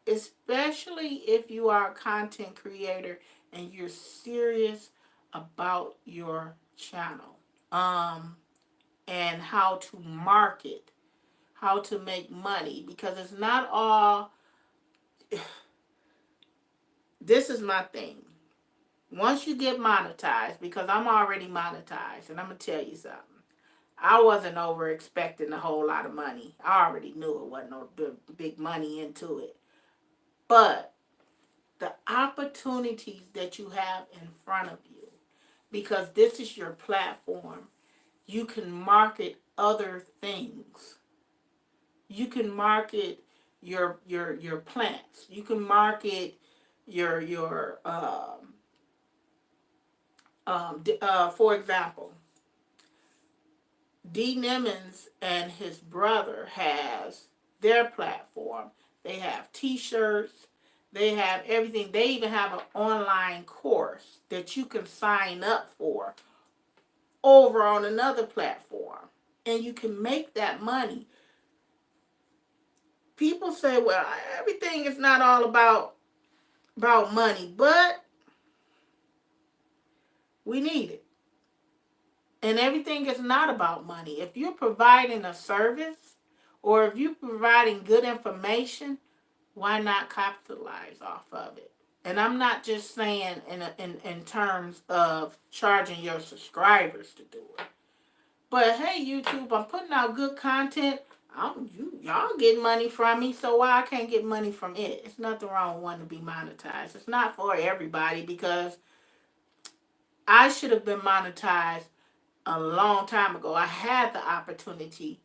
Especially if you are a content creator and you're serious about your channel. And how to market, how to make money, because it's not all. This is my thing. Once you get monetized, because I'm already monetized, and I'm gonna tell you something. I wasn't over expecting a whole lot of money. I already knew it wasn't no big money into it. But the opportunities that you have in front of you, because this is your platform, you can market other things. You can market your plants. You can market your for example, D. Nimmons and his brother has their platform. They have T-shirts. They have everything. They even have an online course that you can sign up for over on another platform. And you can make that money. People say, well, everything is not all about money, but we need it. And everything is not about money. If you're providing a service or if you're providing good information, why not capitalize off of it? And I'm not just saying in terms of charging your subscribers to do it. But hey, YouTube, I'm putting out good content. Y'all get money from me, so why I can't get money from it? It's nothing wrong with wanting to be monetized. It's not for everybody, because I should have been monetized a long time ago. I had the opportunity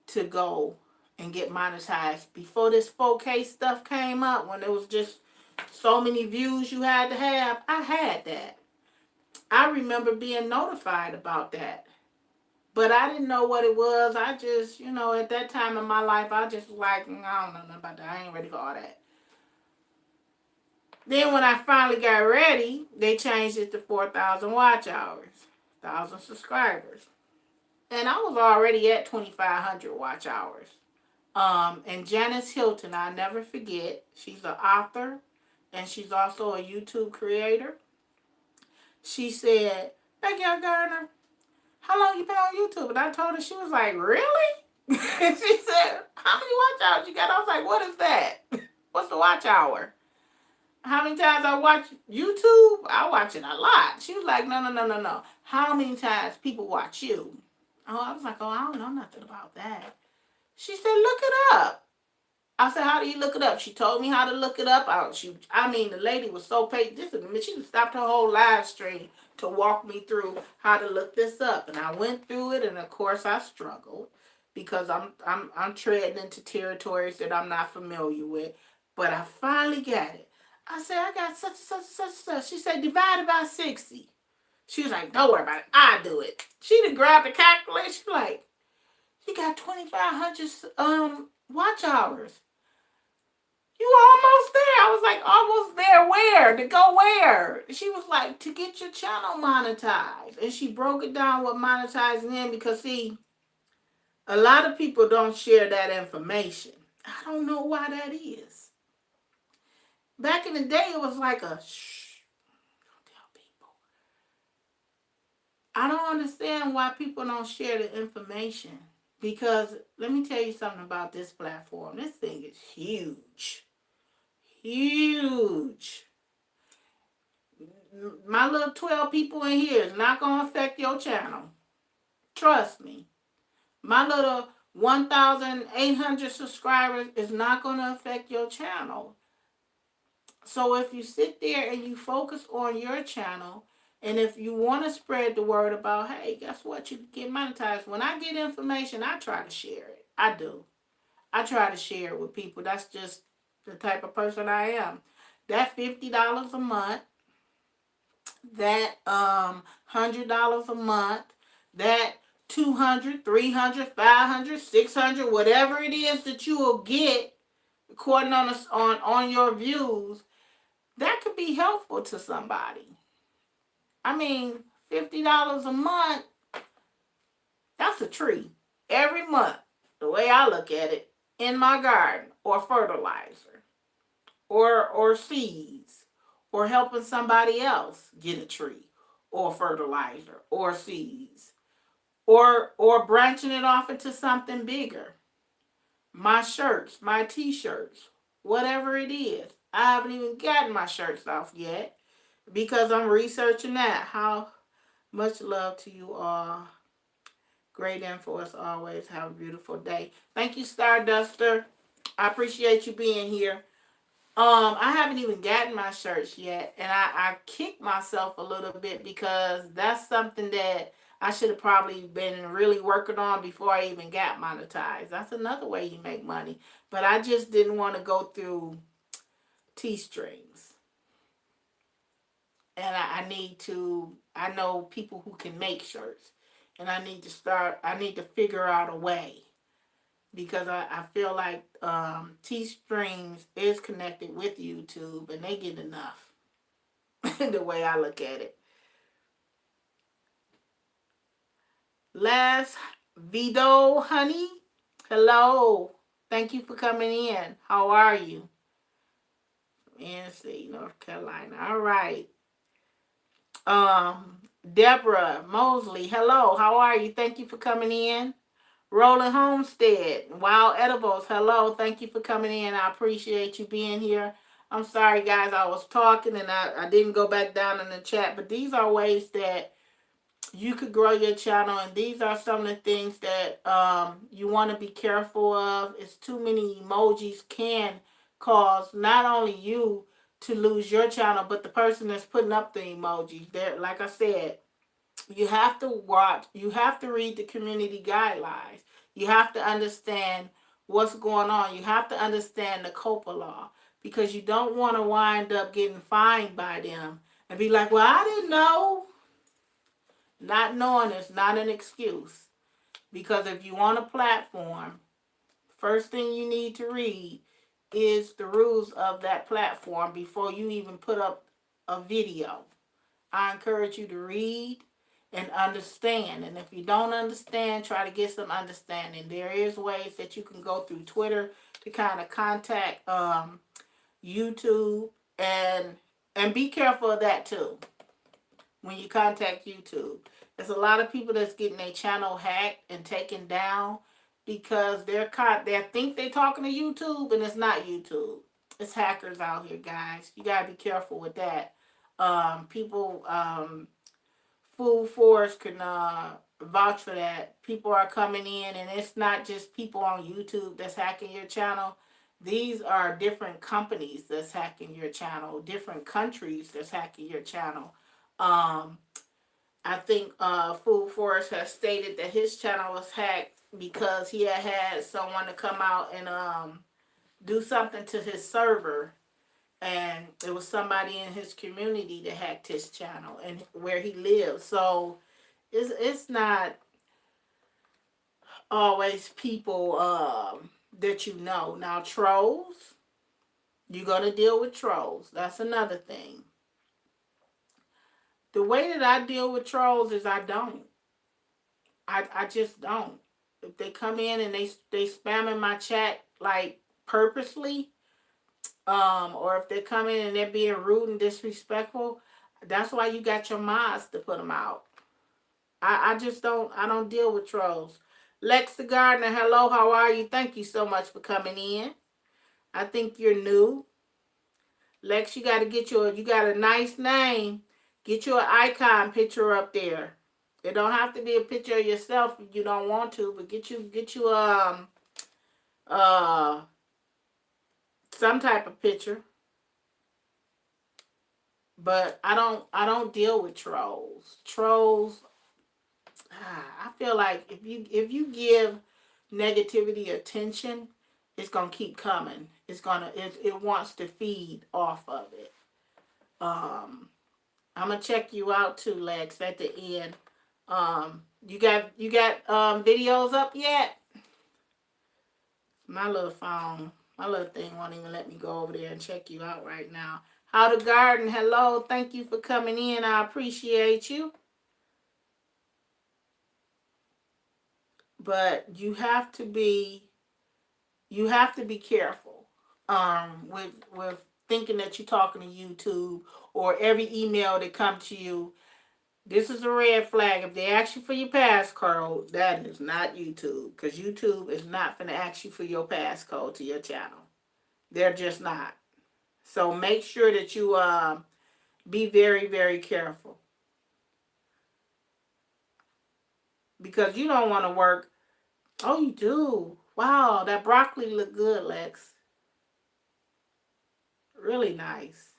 to go and get monetized before this 4K stuff came up, when there was just so many views you had to have. I had that. I remember being notified about that. But I didn't know what it was. I just, at that time in my life, I just was like, I don't know nothing about that. I ain't ready for all that. Then when I finally got ready, they changed it to 4,000 watch hours, 1,000 subscribers. And I was already at 2,500 watch hours. And Janice Hilton, I'll never forget, she's an author and she's also a YouTube creator. She said, "Hey, Gail Garner, how long you been on YouTube?" And I told her, she was like, "Really?" And she said, "How many watch hours you got?" I was like, "What is that? What's the watch hour?" How many times I watch YouTube? I watch it a lot. She was like, no. How many times people watch you? Oh, I was like, oh, I don't know nothing about that. She said, look it up. I said, how do you look it up? She told me how to look it up. The lady was so patient. She stopped her whole live stream to walk me through how to look this up. And I went through it, and of course I struggled, because I'm treading into territories that I'm not familiar with. But I finally got it. I said, I got such. She said, divide it by 60. She was like, don't worry about it. I do it. She done grabbed the calculator. She like, you got 2,500 watch hours. You almost there. I was like, almost there. Where? To go where? She was like, to get your channel monetized. And she broke it down what monetizing in, because see, a lot of people don't share that information. I don't know why that is. Back in the day, it was like a shh, don't tell people. I don't understand why people don't share the information. Because let me tell you something about this platform. This thing is huge. Huge. My little 12 people in here is not going to affect your channel. Trust me. My little 1,800 subscribers is not going to affect your channel. So if you sit there and you focus on your channel, and if you want to spread the word about, hey, guess what? You can get monetized. When I get information, I try to share it. I do. I try to share it with people. That's just the type of person I am. That $50 a month that $100 a month, that 200, 300, 500, 600, whatever it is that you will get according on your views, that could be helpful to somebody. I mean, $50 a month, that's a tree every month, the way I look at it, in my garden, or fertilizer, or seeds, or helping somebody else get a tree, or fertilizer, or seeds, or branching it off into something bigger. My shirts, my t-shirts, whatever it is. I haven't even gotten my shirts off yet because I'm researching that. How much love to you all. Great info as always. Have a beautiful day. Thank you, Starduster. I appreciate you being here. I haven't even gotten my shirts yet, and I kicked myself a little bit because that's something that I should have probably been really working on before I even got monetized. That's another way you make money. But I just didn't want to go through T-strings. And I know people who can make shirts. And I need to figure out a way. Because I feel like T-Strings is connected with YouTube, and they get enough. The way I look at it. Last Vito, honey. Hello. Thank you for coming in. How are you? NC, North Carolina. All right. Deborah Mosley. Hello. How are you? Thank you for coming in. Roland Homestead, Wild Edibles, hello. Thank you for coming in. I appreciate you being here. I'm sorry, guys. I was talking and I didn't go back down in the chat. But these are ways that you could grow your channel. And these are some of the things that you want to be careful of. It's too many emojis can cause not only you to lose your channel, but the person that's putting up the emojis. There, like I said, you have to watch, you have to read the community guidelines. You have to understand what's going on. You have to understand the COPPA law because you don't want to wind up getting fined by them and be like, well, I didn't know. Not knowing is not an excuse because if you want a platform, first thing you need to read is the rules of that platform before you even put up a video. I encourage you to read and understand. And if you don't understand, try to get some understanding. There is ways that you can go through Twitter to kind of contact YouTube and be careful of that too when you contact YouTube. There's a lot of people that's getting their channel hacked and taken down because they think they're talking to YouTube and it's not YouTube. It's hackers out here, guys. You gotta be careful with that. People Full Force can vouch for that. People are coming in, and it's not just people on YouTube that's hacking your channel. These are different companies that's hacking your channel, different countries that's hacking your channel. I think Full Force has stated that his channel was hacked because he had someone to come out and do something to his server. And it was somebody in his community that hacked his channel and where he lives. So it's not always people that you know. Now trolls, you're gonna deal with trolls. That's another thing. The way that I deal with trolls is I don't. I just don't. If they come in and they spam in my chat like purposely, or if they come in and they're being rude and disrespectful, that's why you got your mods to put them out. I just don't, I don't deal with trolls. Lex the Gardener, hello, how are you? Thank you so much for coming in. I think you're new. Lex, you got to get you got a nice name. Get your icon picture up there. It don't have to be a picture of yourself if you don't want to, but get you some type of picture. But I don't deal with trolls. Trolls, I feel like if you give negativity attention, it's gonna keep coming. It wants to feed off of it. I'm gonna check you out too, Lex, at the end. You got videos up yet? My little phone, my little thing won't even let me go over there and check you out right now. How the garden? Hello, thank you for coming in. I appreciate you. But you have to be careful with thinking that you're talking to YouTube or every email that comes to you. This is a red flag. If they ask you for your passcode, that is not YouTube, because YouTube is not going to ask you for your passcode to your channel. They're just not. So make sure that you be very, very careful, because you don't want to work. Oh, you do. Wow, that broccoli look good, Lex. Really nice.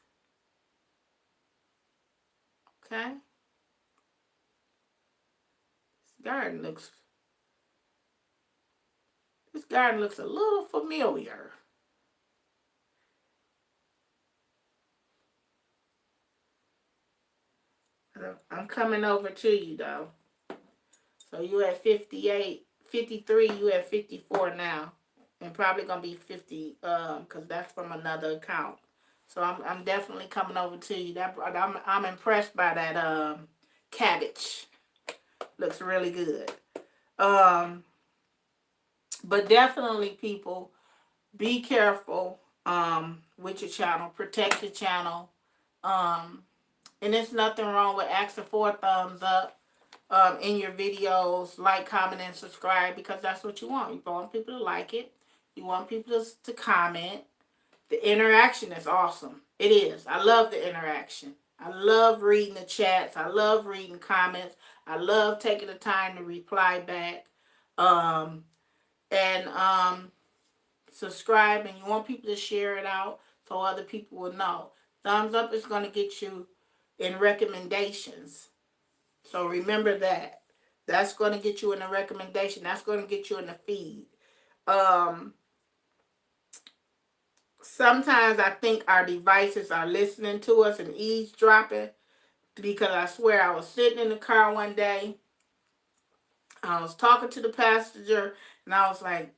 Okay. This garden looks a little familiar. I'm coming over to you though. So you at 58, 53, you at 54 now. And probably gonna be 50, because that's from another account. So I'm definitely coming over to you. I'm impressed by that cabbage. Looks really good. But definitely, people, be careful with your channel. Protect your channel. And there's nothing wrong with asking for a thumbs up in your videos. Like, comment, and subscribe, because that's what you want. You want people to like it. You want people to comment. The interaction is awesome. It is. I love the interaction. I love reading the chats. I love reading comments. I love taking the time to reply back. And subscribe, and you want people to share it out so other people will know. Thumbs up is going to get you in recommendations. So remember that. That's going to get you in the recommendation. That's going to get you in the feed. Sometimes I think our devices are listening to us and eavesdropping, because I swear I was sitting in the car one day. I was talking to the passenger, and I was like,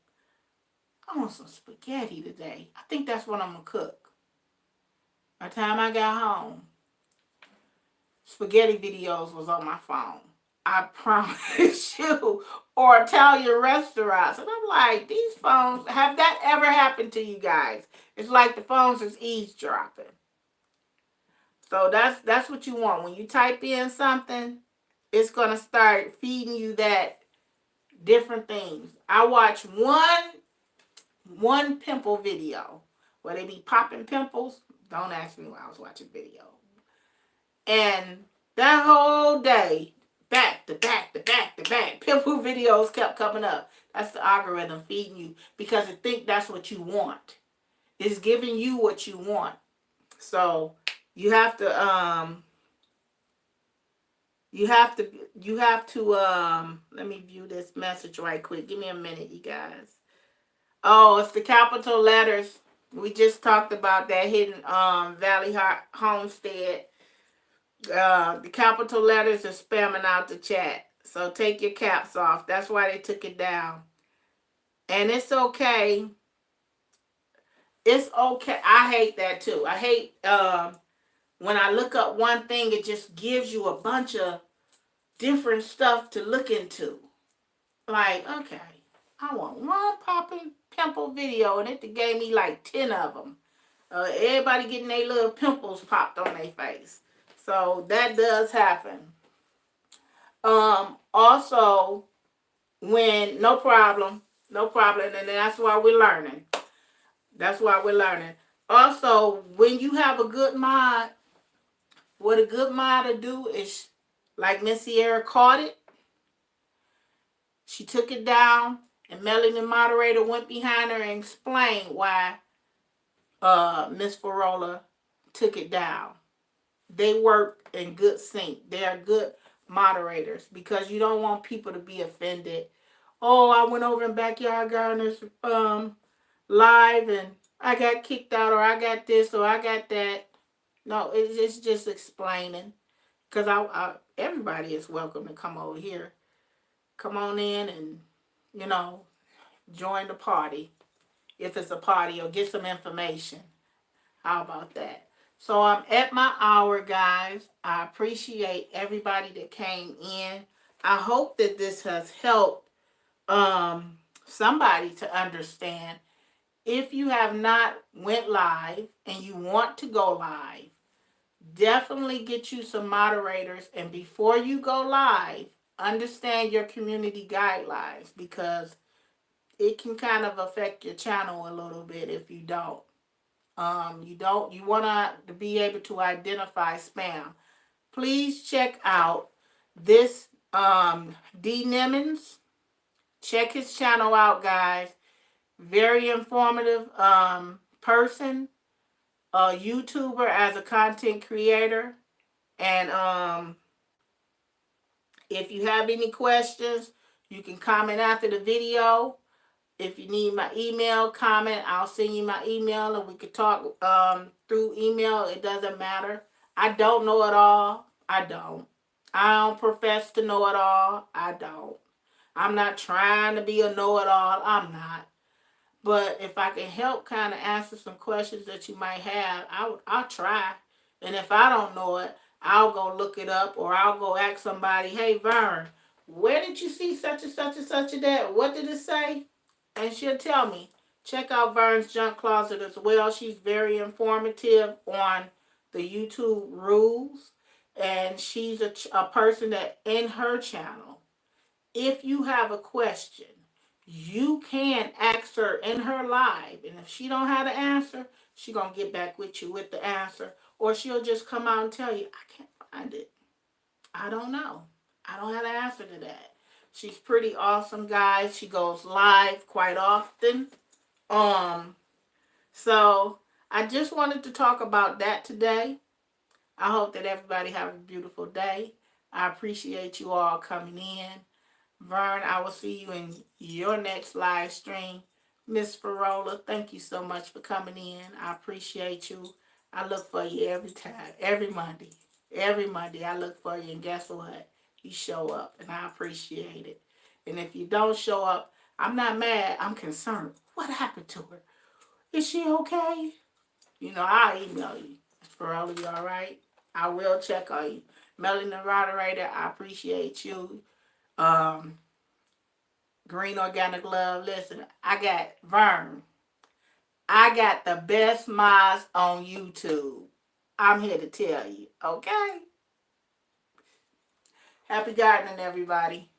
I want some spaghetti today. I think that's what I'm going to cook. By the time I got home, spaghetti videos was on my phone. I promise you. Or Italian restaurants. And I'm like, these phones, have that ever happened to you guys? It's like the phones is eavesdropping. So that's what you want. When you type in something, it's going to start feeding you that different things. I watched one pimple video where they be popping pimples. Don't ask me why I was watching video. And that whole day, back to back to back to back, pimple videos kept coming up. That's the algorithm feeding you, because it think that's what you want. It's giving you what you want. So you have to let me view this message right quick. Give me a minute, you guys. Oh, it's the capital letters. We just talked about that hidden Valley Homestead. The capital letters are spamming out the chat. So take your caps off. That's why they took it down. And it's okay. It's okay. I hate that too. I hate when I look up one thing, it just gives you a bunch of different stuff to look into. Like, okay, I want one popping pimple video, and it gave me like 10 of them. Everybody getting their little pimples popped on their face. So that does happen. Also, when no problem, and that's why we're learning. That's why we're learning. Also, when you have a good mod, what a good mod to do is, like Miss Sierra caught it, she took it down, and Melanie, the moderator, went behind her and explained why Miss Farola took it down. They work in good sync. They are good moderators, because you don't want people to be offended. Oh, I went over in Backyard Gardeners live and I got kicked out, or I got this, or I got that. No, it's just explaining. because everybody is welcome to come over here. Come on in and, you know, join the party if it's a party, or get some information. How about that? So I'm at my hour, guys. I appreciate everybody that came in. I hope that this has helped somebody to understand. If you have not went live and you want to go live, definitely get you some moderators, and before you go live, understand your community guidelines, because it can kind of affect your channel a little bit if you don't. You want to be able to identify spam. Please check out this D Nimmons. Check his channel out, guys. Very informative person, a YouTuber as a content creator. And if you have any questions, you can comment after the video. If you need my email, comment. I'll send you my email, and we could talk through email. It doesn't matter. I don't know it all. I don't. I don't profess to know it all. I don't. I'm not trying to be a know-it-all. I'm not. But if I can help kind of answer some questions that you might have, I'll try. And if I don't know it, I'll go look it up, or I'll go ask somebody, hey, Vern, where did you see such and such and such and that? What did it say? And she'll tell me. Check out Vern's Junk Closet as well. She's very informative on the YouTube rules. And she's a person that in her channel, if you have a question, you can ask her in her live. And if she don't have the answer, she going to get back with you with the answer. Or she'll just come out and tell you, I can't find it. I don't know. I don't have the answer to that. She's pretty awesome, guys. She goes live quite often. So I just wanted to talk about that today. I hope that everybody have a beautiful day. I appreciate you all coming in. Vern, I will see you in your next live stream. Miss Farola, thank you so much for coming in. I appreciate you. I look for you every time, every Monday. Every Monday I look for you, and guess what? You show up, and I appreciate it. And if you don't show up, I'm not mad. I'm concerned. What happened to her? Is she okay? You know, I'll email you. Miss Farola, you all right? I will check on you. Melanie the moderator, I appreciate you. Green Organic Love, listen, I got Vern. I got the best mods on YouTube. I'm here to tell you, okay? Happy gardening, everybody.